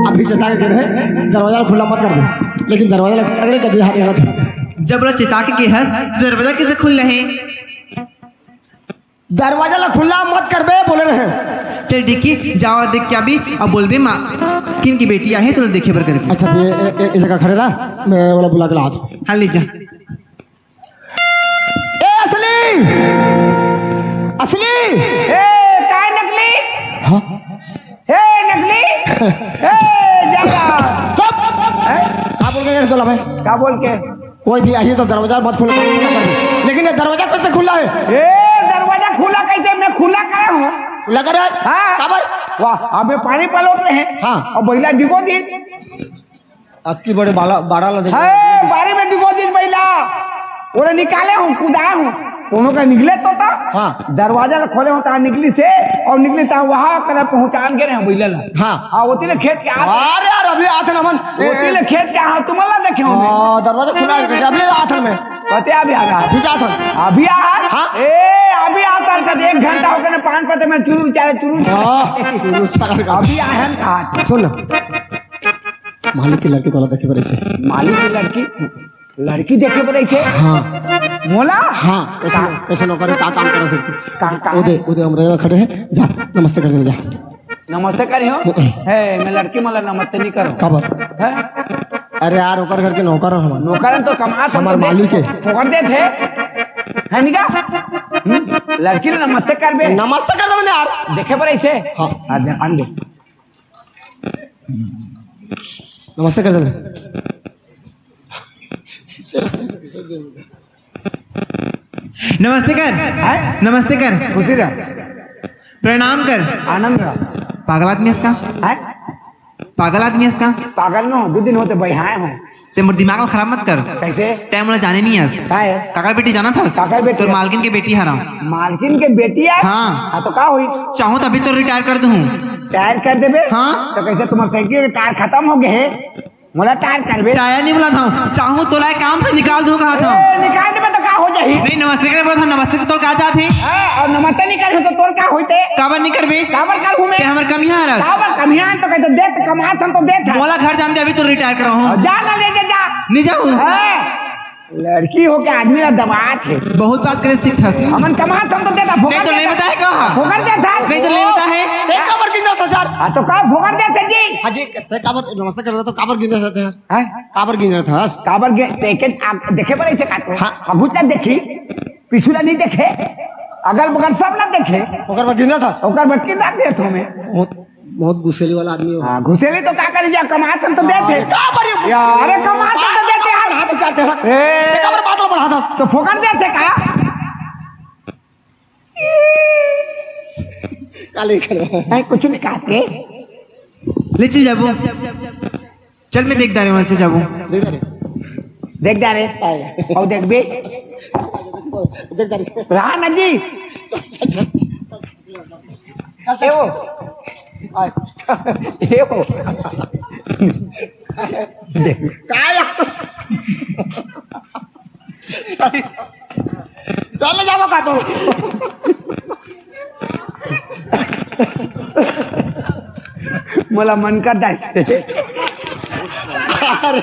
अभी चेता के है दरवाजा खुला मत कर दे, लेकिन दरवाजा लग रहे कभी हाथ लगा जब बोला चिता के हंस तो दरवाजा कैसे खुल रहे? दरवाजा ला खुला मत कर बे बोले रहे। चल डिक्की जाओ देख के अभी अब बोल बे माँ किन की बेटी आई है तो देखे बर करके। अच्छा तो ये इस जगह खड़े रहा, मैं वाला बुला के ला आता हूं। हाँ ले जा। ए असली असली ए काय नकली? हाँ ए नकली? ए जागा चुप। क्या बोल के चला भाई? क्या बोल के? कोई भी आई तो दरवाजा मत खोलो लेकिन ये दरवाजा कैसे खुला है? ए दरवाजा खुला कैसे? मैं खुला करे हूँ। खुला कर हाँ। काबर? वाह अबे पानी पलोत रहे हैं। हाँ। और महिला डिगो दी अक्की बड़े बाड़ा ला है बारी में डिगो दी महिला और निकाले हूँ कूदाए हूँ दोनों का निकले तो था। हाँ। दरवाजा खोले हो ता निकली से और निकली ता वहाँ कर पहुँचान के रहे महिला ला। हाँ। हाँ वो तीन खेत के आ अरे यार अभी आते ना मन वो तीन खेत के आ तुम्हारा देखे हो दरवाजा खुला है अभी आथन में पते अभी आ रहा अभी जाथन। अभी आ हाँ। ए अभी आता कर 1 घंटा हो गया पान पते में चुरू चारे चुरू अभी आ है कहा सुन ना मालिक की लड़की तोला देखे पर ऐसे मालिक की लड़की देखे पर ऐसे हाँ मोला हाँ ऐसे ऐसे नौकर का काम कर सकते उदय उदय अमरे में खड़े हैं जा नमस्ते कर दे जा नमस्ते करी हो है मैं लड़की मला नमस्ते नहीं करो काबर है अरे यार ओकर घर के नौकर है हमारे नौकर तो कमा हमार मालिक है पकड़ दे थे है निका लड़की ने नमस्ते कर बे नमस्ते कर दे मैंने यार देखे पर ऐसे हाँ आन दे नमस्ते कर दे नमस्ते कर। है नमस्ते कर। खुशी रह प्रणाम कर। आनंद रह पागल आदमी इसका है पागल आदमी इसका पागल न हो 2 दिन होते बहाए हो ते मोर दिमाग को खराब मत कर। कैसे तै मुझे जाने नहीं है का है काका बेटी जाना था काका बेटी तो मालकिन की बेटी हरा मालकिन के बेटी है हाँ। तो का हुई चाहूँ तो अभी तो रिटायर कर दूँ। टायर कर देबे हाँ। तो कैसे तुम्हारे साइकिल के टायर खत्म हो गए है मोला टायर करबे टायर नहीं बोला था चाहूँ तो लाए काम से निकाल दूँ कहा था। निकाल देबे तो का हो जाही नहीं नमस्ते करे बोला था नमस्ते तो कहा जाते और नमस्ते नहीं करे तो तोर का होइते काबर नहीं करबे काबर कर घूमे ते हमर कमी हरा काबर कमियां तो कैसे देत कमात हम तो देत है मोला घर जानते अभी तो रिटायर करा हूँ जा ना ले जा नहीं जाऊँ लड़की हो के आदमी का दबात है बहुत बात करे सीख था हमन कमात हम तो देता नहीं तो नहीं बताए कहा फोकट देता नहीं तो नहीं बताए ते काबर गिन रहा था सर हां तो का फोकट देते जी हाजी ते काबर नमस्ते कर रहा तो काबर गिन रहा था हैं काबर गिन रहा था काबर के देखे आप देखे पर ऐसे काटो हाँ। अगुत ना देखी पिछुला नहीं देखे अगल बगल सब ना देखे ओकर बाद गिन रहा था ओकर बक्की दांत देत हमें बहुत गुस्सेली वाला आदमी हो हां घुसेली तो का करी जा कमात हम तो देते काबर यार कमात हम तो देते यार हाथ से आते ए ते काबर बादल बढ़ा था तो फोकट देते का काले कर नहीं कुछ नहीं कहते ले चल जाबू चल मैं देख दारे वहां से जाबू देख रे देख जा रे और देख बे देख रे रहा ना जी ए वो ए वो काया चल जाबो का तो मला मन करता है अरे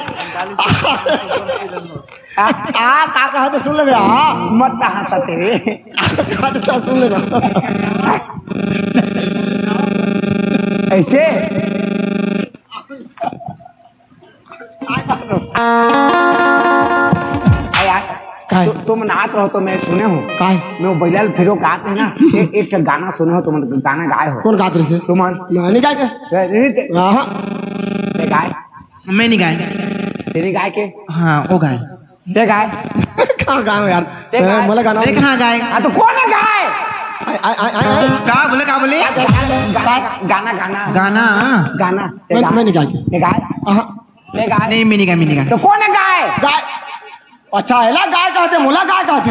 का कहा तो सुन ले बे मत हंसा तेरे कहा तो सुन ले ना ऐसे काय तुम नाच रहो तो मैं सुने हूँ काय मैं वो बैलाल फिरो गाते हैं ना एक गाना सुने हो तुम गाना गाए हो कौन गात रही से तुम नहीं गाय के हां गाय मैं नहीं गाय तेरी गाय के हाँ वो गाय ते गाय कहाँ गाय यार ते गाय। मला गाना अरे कहाँ गाय हाँ तो कौन है गाय कहा बोले गाना गाना गाना गाना मैं नहीं गाय के ते गाय हां ते गाय नहीं मैं नहीं गाय तो कौन है गाय गाय अच्छा हैला गाय कहते मोला गाय कहते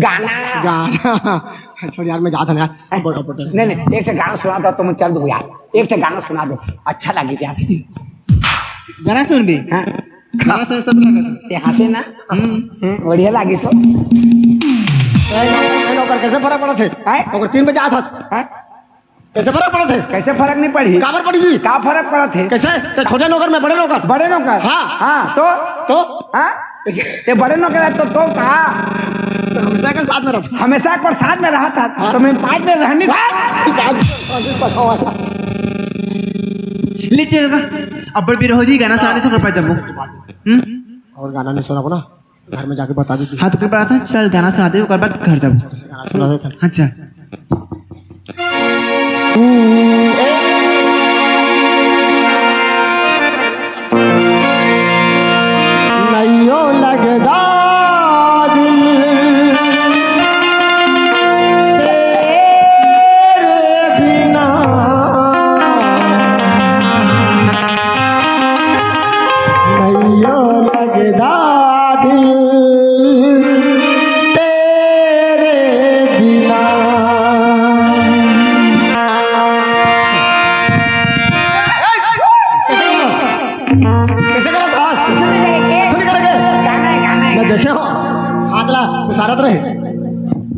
गाना गाना छोड़ यार मैं जाता ना यार बड़ा बड़ा नहीं नहीं एक गाना सुना दो तो मैं चल दूँ यार एक गाना सुना दो अच्छा लगे यार गाना सुन भी हाँ हाँ सर सब लगा ते हंसे ना बढ़िया लागे तो मैं नौकर कैसे फर्क पड़ा थे हैं? नौकर 3 बजे आता हैं? कैसे फर्क पड़ा थे कैसे फर्क नहीं पड़ी काबर पड़ी जी का फर्क पड़ा थे कैसे ते छोटे नौकर में बड़े नौकर बड़े नौकर हाँ। हाँ तो हाँ ते बड़े नौकर है तो कहा हमेशा का साथ में रहा हमेशा एक बार साथ में रहा था तो मैं 5 में रहने ले चलेगा अब बड़ भी रहो जी गाना सुनाने तो कर पाए जब और गाना नहीं सुना को ना घर में जाके बता दीजिए हाँ तो फिर पड़ा था चल गाना सुनाते हो कर बाद घर जब गाना सुना देता अच्छा नैयो लगदा दिल तेरे बिना नैयो लगदा दिल तेरे बिना कैसे करा था सुनी करेंगे मैं देखे हो हाथ ला मुसारत रहे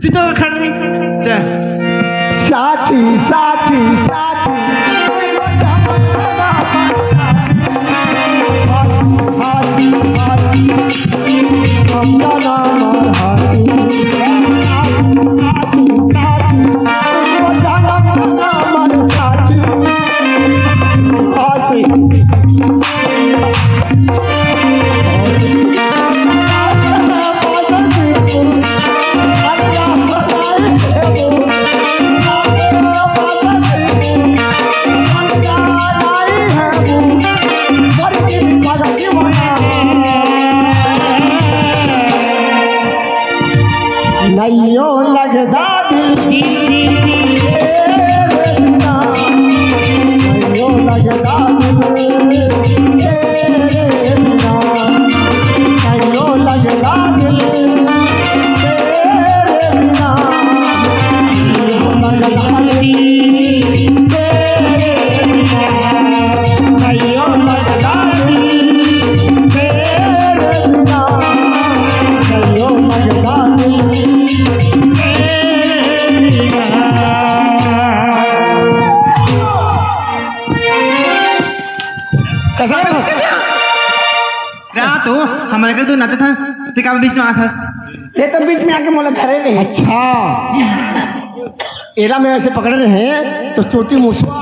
तो खड़ नहीं चल साथी साथी साथी हासी हासी अपना नाम और हासी साथी साथी अपना नाम और साथी हासी नैयो लगदा दिल तेरे बिना नैयो लगदा दिल तेरे बिना नैयो लगदा दिल तेरे बिना नैयो लगदा दिल तेरे बिना नैयो लगदा दिल तेरे बिना नैयो लगदा दिल कैसा करेगा रहा तो हमारे घर तो नाचा था ते का बीच में आता ते तो बीच में आके मोला धरे रहे अच्छा एरा में ऐसे पकड़े रहे हैं तो छोटी मुसवा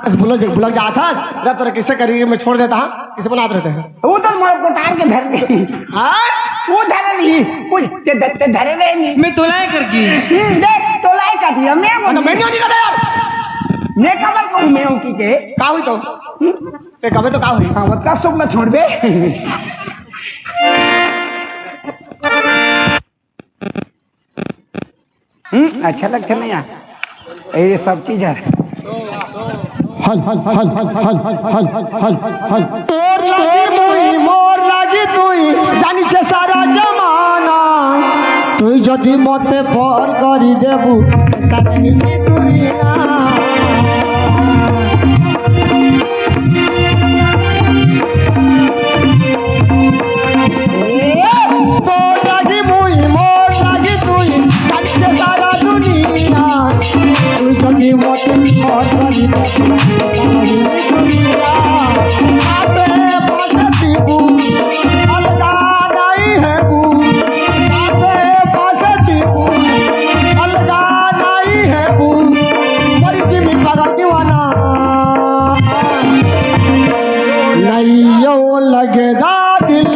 कस बुलक जाता था ना तो किसे करेंगे मैं छोड़ देता हाँ किसे बनाते रहते हैं वो तो मोर कोटार के धर गई हाँ वो धरे नहीं कुछ ते धरे रहे नहीं मैं तोलाए करके देख तो लाई का दिया मैं तो मैं नहीं करता यार मैं खबर कहूँ मैं हूँ की के का हुई तो ते कबे तो का हुई हाँ मत का सुख ना छोड़ बे अच्छा लगता नहीं यार ये सब चीज है तोर लागी मुई मोर लागी तुई जानी छे सारा जमाना তুই যদি মতে পর করি দেবু তাকে দুনিয়া তোর লাগি মুই মোর লাগি তুই জানিছে সারা দুনিয়া তুই যদি মতে পর করি দেবু তাকে দুনিয়া আসে পাশে দিবু अलगा नहीं है बू पासे पासे दीपू अलगा नहीं है बू मरी की मिठा दीवाना नहीं यो लगदा दिल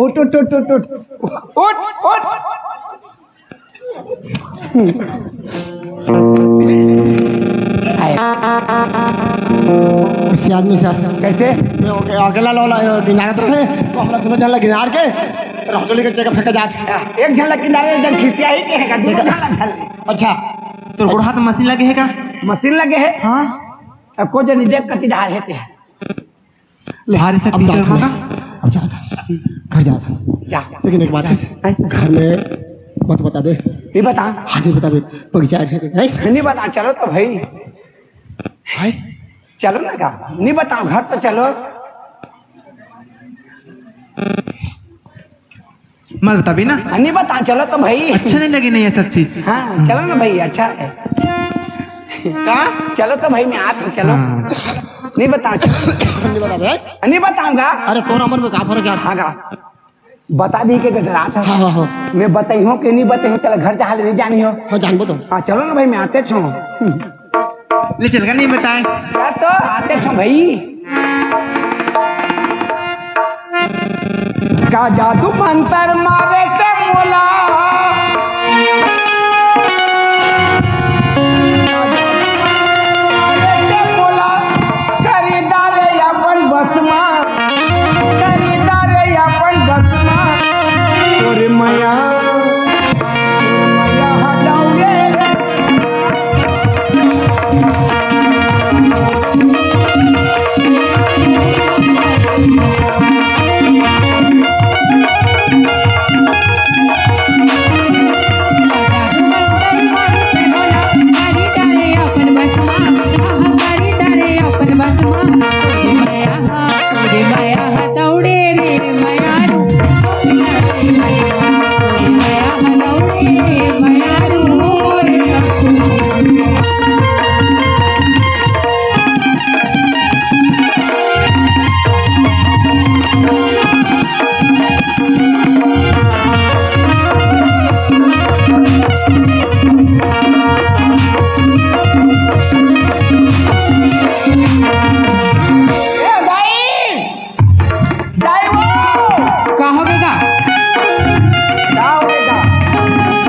उठ उठ उठ उठ उठ उठ उठ किसी आदमी से कैसे मैं अकेला लौला गिनारत रहे तो हमरा दोनों जन गिनार के हथौड़ी के जगह फेंका जात। एक झलक किनारे एक जन खिसिया ही के है दूसरा झलक झल अच्छा तोर गोड़ हाथ में मशीन लगे है का? मशीन लगे है हाँ अब को जन देख कति धार हेते है भारी से अब तीन जाता जोर का हूँ, अब जाता घर जाता हूँ। जा लेकिन एक बात है घर में मत बता दे, ये बता हाथी बता दे बगीचा है नहीं बता चलो तो भाई हाय चलो ना का नहीं बताओ घर तो चलो मत बता भी ना, नहीं बता चलो तो भाई अच्छा नहीं लगी नहीं ये सब चीज। हाँ चलो ना भाई अच्छा है का चलो तो भाई मैं आता हूँ चलो हाँ। नहीं बताओ चलो नहीं बता दे। नहीं बताऊंगा अरे तो नंबर में का फर्क है? हाँ का बता दी के डरा था हाँ हाँ हाँ मैं बताई हूँ कि नहीं बताई हूँ चलो घर जा हाल नहीं जानी हो हाँ जानबो तो हाँ चलो ना भाई मैं आते छो ले चल का नहीं बताए क्या तो आते छो भाई का जादू मंतर मारे के मोला खरीदारे अपन बसमा खरीदारे अपन बसमा तोरे मैया मैया हटाऊंगे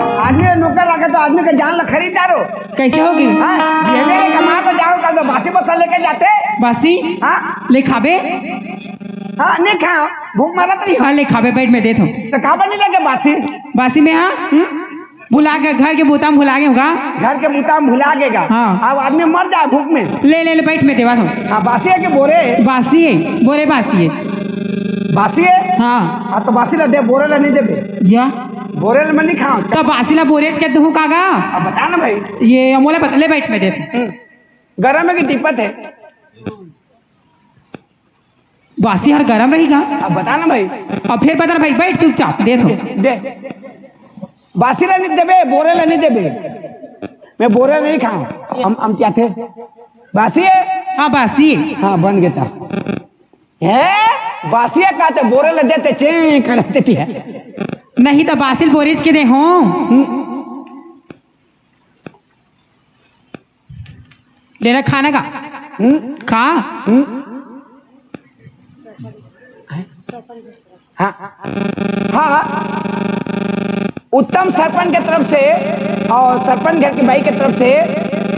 आदमी का जान ला खरीदारो कैसे होगी? हाँ लेने के कमार पर जाओ तो बासी बसा लेके जाते बासी हाँ ले खाबे? हाँ नहीं खाओ भूख मारा तो हाँ ले खाबे पेट में दे तो कहा पर नहीं लगे बासी बासी में हाँ भुला के घर के बोताम भुला गए होगा घर के मुताम भुला गेगा हाँ। अब आदमी मर जाए भूख में ले पेट में देवा तो हाँ बासी है कि बोरे बासी है बोरे बासी है बासी है हाँ हाँ तो बासी ला दे बोरे ला नहीं देबे या बोरे ला मैं नहीं खाऊं तब बासी ला बोरेज कहते हूँ कागा अब बता ना भाई ये अमोले पता ले पेट में दे गरम में की दिक्कत है बासी हर गरम रहेगा अब बता ना भाई और फिर बता भाई बैठ चुपचाप दे दो दे बासी ला नहीं देबे बोरे ला नहीं देबे मैं बोरे नहीं खाऊं हम क्या थे बासी है हाँ बासी है हाँ बन गया था है बासिया कहते बोरे ले देते चे करते थी है नहीं तो बासिल बोरेज के दे हो लेना खाना का खा हाँ हाँ उत्तम सरपंच की तरफ से और सरपंच घर की भाई की तरफ से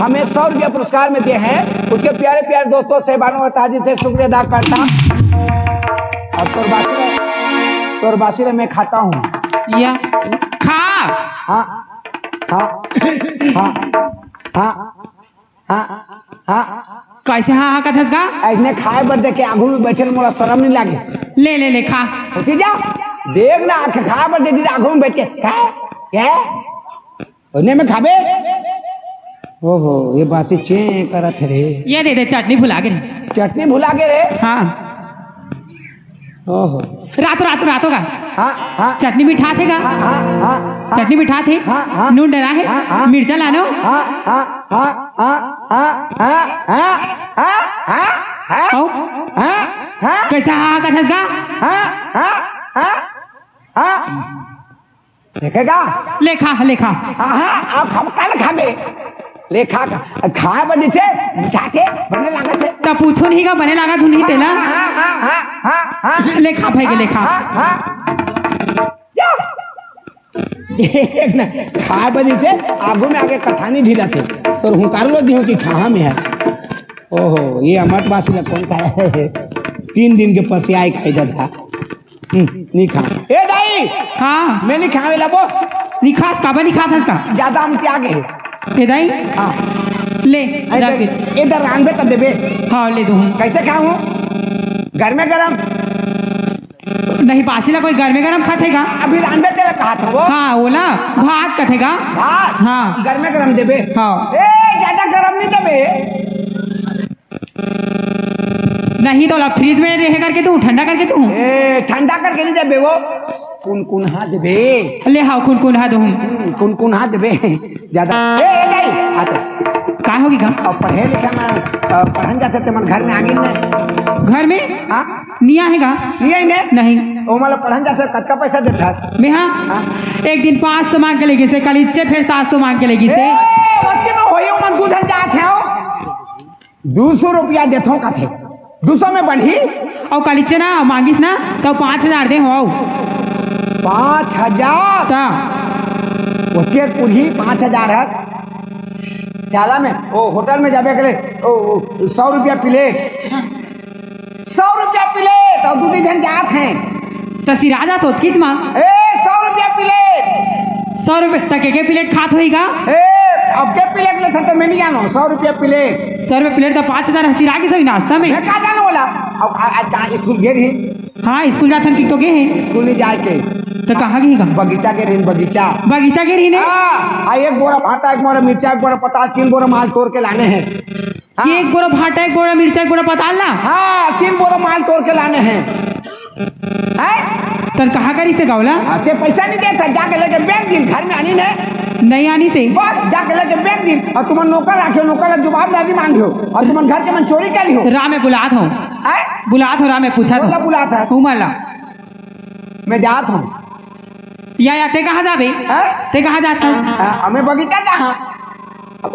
हमें 100 रुपया पुरस्कार में दिए हैं उसके प्यारे प्यारे दोस्तों से बानो और ताजी से शुक्रिया अदा करता और तोरबासी मैं खाता हूँ या खा हाँ हाँ हाँ हाँ हाँ हाँ कैसे हाँ हाँ कथस का ऐसने खाए बर देखे आगू में बैठे मोला शर्म नहीं लागे ले खा उठी जा देख ना आके खाए बर दे आगू में बैठ के क्या उन्हें में खाबे ओहो ये बात चे करत है रे ये दे चटनी भुला गए चटनी भुला के रे हाँ ओहो रातों का हाँ हाँ चटनी बिठा थे का हाँ हाँ हाँ चटनी बिठा थे हाँ, हाँ। नून डरा है हाँ। मिर्चा लानो हाँ हाँ हाँ हाँ हाँ हाँ हाँ हाँ हाँ औ हाँ हाँ कैसा हाँ कथस का हाँ हाँ हाँ हाँ देखेगा ले खा हाँ हाँ आप कल खाबे ले खा खाए बनी थे मीठाते बने लगा थे तब पूछो नहीं का बने लगा तू नहीं तेला हाँ हाँ हाँ हाँ हाँ ले खा भाई के ले खा हाँ हाँ एक ना खा बदी से आगू में आगे कथानी ढीला थे तो हुकार लो दी कि कहाँ में है। ओहो ये अमट बासी ला कौन का है 3 दिन के पसी आए खाई था नहीं खा ए दाई हाँ मैं नहीं खावे ला वो निखास काबा निखात हस का ज्यादा हम आगे है ए दाई हाँ ले रख दे। इधर रांधे तो देबे हाँ ले दूँ कैसे खाऊं घर में गरम नहीं बासी ला कोई घर में गरम खातेगा। अभी रांधे तेरा कहा था वो हाँ वो ना भात कथेगा। भात हाँ घर में गरम देबे हाँ ए ज्यादा गरम नहीं देबे नहीं तो ला फ्रिज में रह करके तू ठंडा करके तू ए ठंडा करके नहीं देबे वो कुन हाथ देबे ले हाँ कुन हा दूँ कुन हाथ देबे ज्यादा ए नहीं आता का होगी का और पढ़े लिखे में पढ़न जाते ते मन घर में आगे ने घर में हां निया है का नहीं है ने नहीं ओ मतलब पढ़न जाते कतका पैसा देता मैं हाँ एक दिन 500 मांग के लेगी से कल इच्छे फिर 700 मांग के लेगी से ओके में होई मन दूधन जात है 200 रुपया देथो का थे 200 में बढ़ी और कल इच्छे ना मांगिस ना तो 5000 दे हो 5000 ता ओके पूरी 5000 है चाला में ओ होटल में जाबे के लिए ओ 100 रुपया प्लेट 100 रुपया प्लेट और दूधी जन जात हैं तो सिरा जा तो किच माँ ए 100 रुपया प्लेट 100 रुपये तक के प्लेट खात होईगा ए अब के प्लेट लेते तो मैं नहीं जानो 100 रुपया प्लेट 100 रुपये प्लेट तो 5000 सिरा की सही नाश्ता में मैं कहा जानो बोला अब आज स्कूल गए रही हाँ स्कूल जाथन की तो गए हैं स्कूल नहीं जाए के तो कहाँ गई का बगीचा के रही बगीचा बगीचा के रही ने हाँ एक बोरा भाटा एक बोरा मिर्चा एक बोरा पताल 3 बोरा माल तोड़ के लाने हैं हाँ, कि एक बोरा भाटा एक बोरा मिर्चा एक बोरा पताल ना हाँ 3 बोरा माल तोड़ के लाने हैं तो कहाँ करी से गौला ते पैसा नहीं देता जाके लेके बैंक दिन घर में आनी ने नहीं आनी से बस जाके लेके बैंक दिन और तुम नौकर रखे नौकर जवाबदारी मांगे हो और तुम घर के मन चोरी करी हो राह में बुलात हूँ हैं? बुलात हो राह में पूछा बोला बुला था उमला मैं जात हूँ या ते कहाँ जाबे हैं? ते कहाँ जाता हाँ, हमें बगीचा जहाँ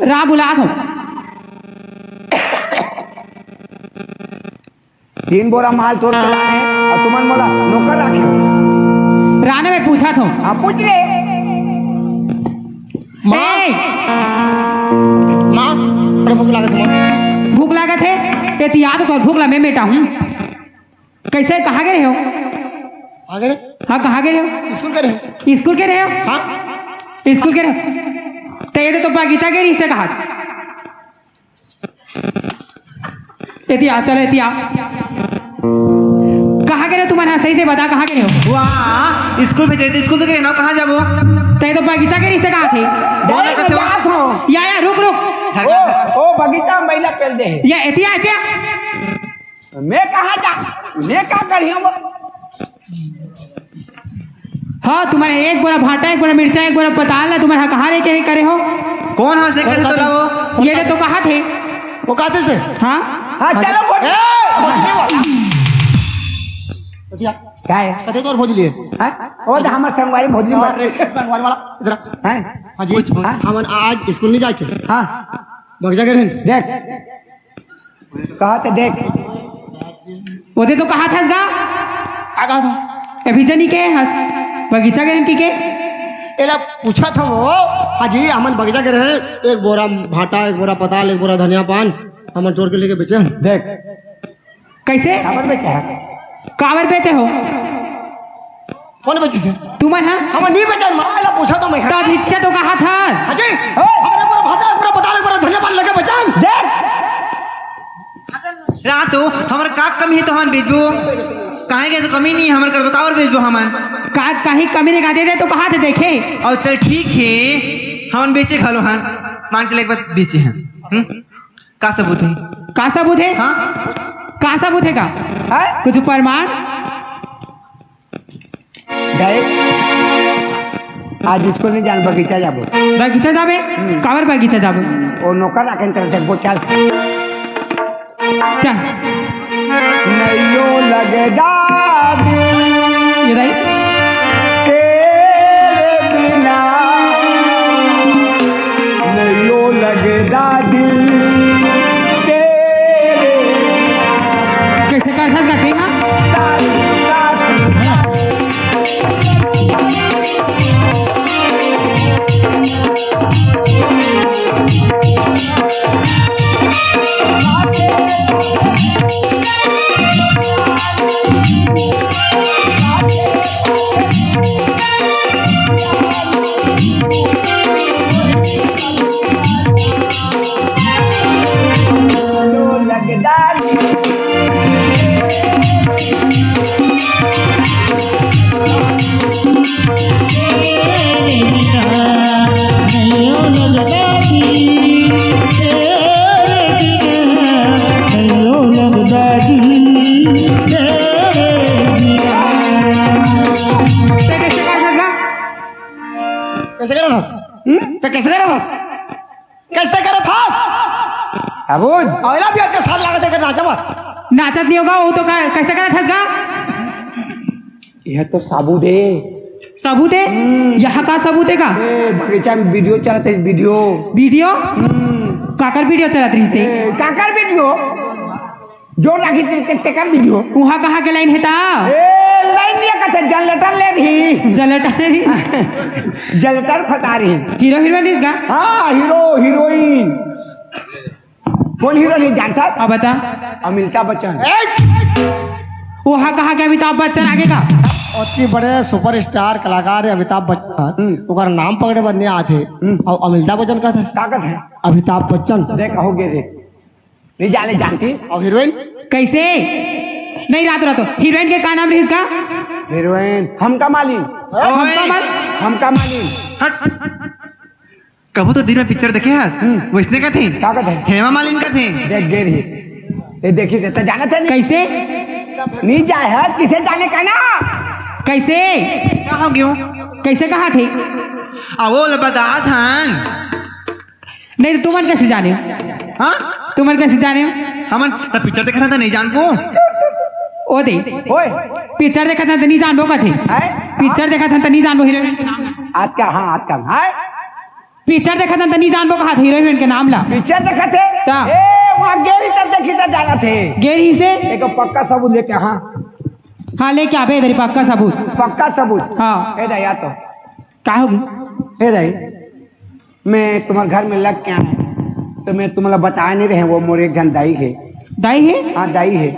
राह बुलात हूँ 3 बोरा माल तोड़ के लाने हैं और तुम बोला नौकर रखे हो राने में पूछा था आप पूछ ले ए, माँ बड़ा भूख लागत है माँ भूख लागत है एहतियात कर भूख ला मैं बेटा हूँ कैसे कहाँ गए रहे हो आगे रे हाँ कहाँ गए रहे हो स्कूल करे स्कूल के रहे हो हाँ स्कूल के रहे हो तो ये तो बगीचा के रिश्ते कहा एहतियात चलो एहतियात कहाँ गए रहे हो तुम्हारा सही से बता कहाँ गए हो वाह स्कूल में तेरे स्कूल तो गए ना कहाँ जाबो तो ये तो बगीचा के रिश्ते कहा थे बोला मैं करते हो जात हूँ या रुक रुक घर का ओ बगीचा में महिला पेल दे है या एहतियात मैं कहाँ जा मैं क्या करी हूँ हाँ तुम्हारे एक बोरा भाटा एक बोरा मिर्चा एक बोरा पताल है तुम्हारा कहाँ लेके करे हो कौन हंस देख रहे तो लाओ ये तो कहाँ थे वो कहते से हाँ हाँ चलो ए, भोजली वाला बतिया, क्या है कहते तो और भोज लिए हाँ? ओ तो हमारे संगवारी भोजली अरे, संगवारी वाला इधर आ। है हाँ जी पूछ, पूछ। हम आज स्कूल नहीं जाके हाँ बगीचा करे देख कहा थे देख वो तो कहाँ था गा क्या कहा था अभिजनी के हंस बगीचा गारंटी के एला पूछा था वो हाँ जी हमन बगीचा करे हैं एक बोरा भाटा एक बोरा पताल एक बोरा धनिया पान हमन तोड़ के लेके बेचे हैं। देख कैसे खबर में क्या है कावर बेचे हो कौन बेची से तुमन हाँ हमन नहीं बेचा माँ एला पूछा तो मैं तो अभिज्ञा तो कहाँ था हाँ जी हमने एक बोरा भाटा एक बोरा पताल एक बोरा धनिया पान लेके बेचा हैं। देख रात हो हमारे का कमी है तो हम बेचबो काहे के तो कमी नहीं हमारे कर दो कावर बेचबो हमन कहीं कमी ने दे दे तो कहाँ थे देखे और चल ठीक है हमन बेचे खालो हन मान चले एक बार बेचे हैं का सबूत है का सबूत है हाँ का सबूत है का है कुछ प्रमाण देख आज स्कूल में जान बगीचा जाबो बगीचा जाबे कावर बगीचा जाबे ओ नौकर रखें तेरे देखो चल चल नैयो लगेगा ये रही तेरे बिना नैयो लगेगा दिल तेरे कैसे का था गाते हाँ साथ साथ तो कैसे करे था? कैसे करे था? अबूज अगला भी आपके साथ लगा देकर नाचा मत। नाचत नहीं होगा वो तो कैसे करा था? यह तो साबुत है। सबूत है? यहाँ का सबूत है का? ए, बगीचा में वीडियो चलाते हैं, वीडियो। वीडियो काकर वीडियो चलत रही से? ए, काकर वीडियो जो लगी टेकर वीडियो। वहाँ कहाँ के लाइन है ता? ए लाइन लिया कहते जनरेटर ले रही, जनरेटर जनरेटर फंसा रही। हीरो हीरोइन इसका? हाँ हीरो हीरोइन। कौन हीरो नहीं जानता? अब बता। अमिताभ बच्चन। वहाँ कहाँ के अमिताभ बच्चन आगे का? अति बड़े सुपरस्टार कलाकार है अमिताभ बच्चन। ओकर नाम पकड़े बर नहीं आते। और अमिताभ बच्चन का था ताकत है। अमिताभ बच्चन। देख होगे रे, नहीं जाने जानती। और हीरोइन कैसे? नहीं रात रात हीरोइन के का नाम रही इसका? हीरोइन हमका मालिन, हमका माल? हमका मालिन। हट कबो तो दिन में पिक्चर देखे हैं वैसने का थे। ताकत है। हेमा मालिनी का थे। देख गे रही, ये देखी से तो जाना था नहीं। कैसे? नहीं जाए है किसे जाने का ना। कैसे? क्या हो गयो? कैसे कहा थे? वो बता था। नहीं तो तुमन कैसे जाने? हाँ तुमन कैसे जाने? हमन तब पिक्चर देखा था नहीं जान को। ओ दे ओए पिक्चर देखा था तो नहीं जानबो का थे? है पिक्चर देखा था तो नहीं जानबो हीरोइन के नाम? आज का, हाँ आज का है पिक्चर देखा था तो नहीं जानबो कहा था हीरोइन के नाम ला? पिक्चर देखा थे। ता। ए वहाँ गेरी तक देखी तक जाना थे। गेरी से? एक पक्का सबूत लेके। हाँ हाँ लेके आवे इधर पक्का सबूत। पक्का सबूत। हाँ ए या तो का होगी? ए रही मैं तुम्हारे घर में लग के आया तो मैं तुम्हारा बताया नहीं रहे। वो मोर एक जन दाई है। दाई है? हाँ दाई है,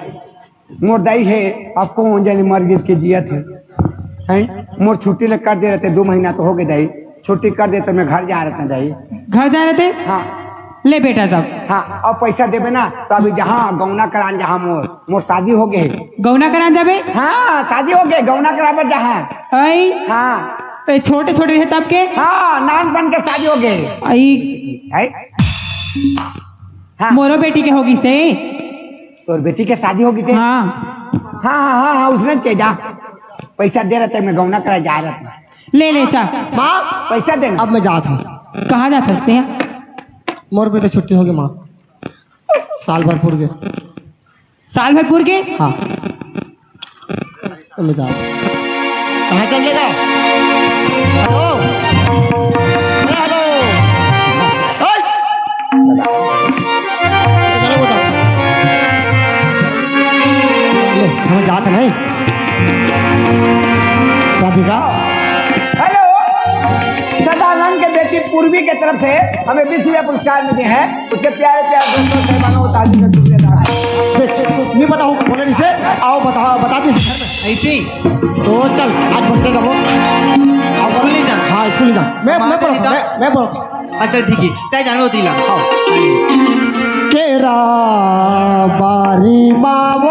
मोर दाई है। अब कौन जाने मर गई इसके जिया थे हैं। मोर छुट्टी लग कर दे रहे थे, 2 महीना तो हो गए दाई। छुट्टी कर दे तो मैं घर जा रहा था दाई। घर जा रहे थे? हाँ ले बेटा सब हाँ और पैसा देवे ना तो अभी जहाँ गौना करान जहाँ मोर शादी हो गए। गौना करा जाबे? हाँ शादी हो गए गौना कराबर जहाँ। आई हाँ छोटे छोटे रहे तब के? हाँ नान बन के शादी हो गए। आई है? हाँ मोरो बेटी के होगी से? तोर बेटी के शादी होगी से? हाँ हाँ हाँ हाँ हाँ उसने चाहिए जा पैसा दे रहे थे। मैं गौना करा जा रहा था। ले ले चा। माँ पैसा देना। अब मैं जाता हूँ। कहाँ जाते हंसते हैं? मोर पे तो छुट्टी होगी माँ, साल भर पूर गए। साल भर पूर के? हाँ अब मैं जा रहा हूँ। कहाँ चलिएगा? हेलो हेलो ओए! चलो बताओ। ले हमें जाते नहीं राधिका। हेलो सदानंद के बेटी पूर्वी के तरफ से हमें 20 पुरस्कार मिले हैं। उसके प्यारे प्यारे दोस्तों मेहमानों ताजी का शुक्रिया। देख नहीं पता हूँ बोले से आओ बता दी घर में ऐसे तो चल आज बच्चे का वो स्कूल नहीं जा। हाँ स्कूल जा। मैं माता बोला पिता? था मैं बोला था अच्छा ठीक है तय जानवे होती ला। केरा बारी मावो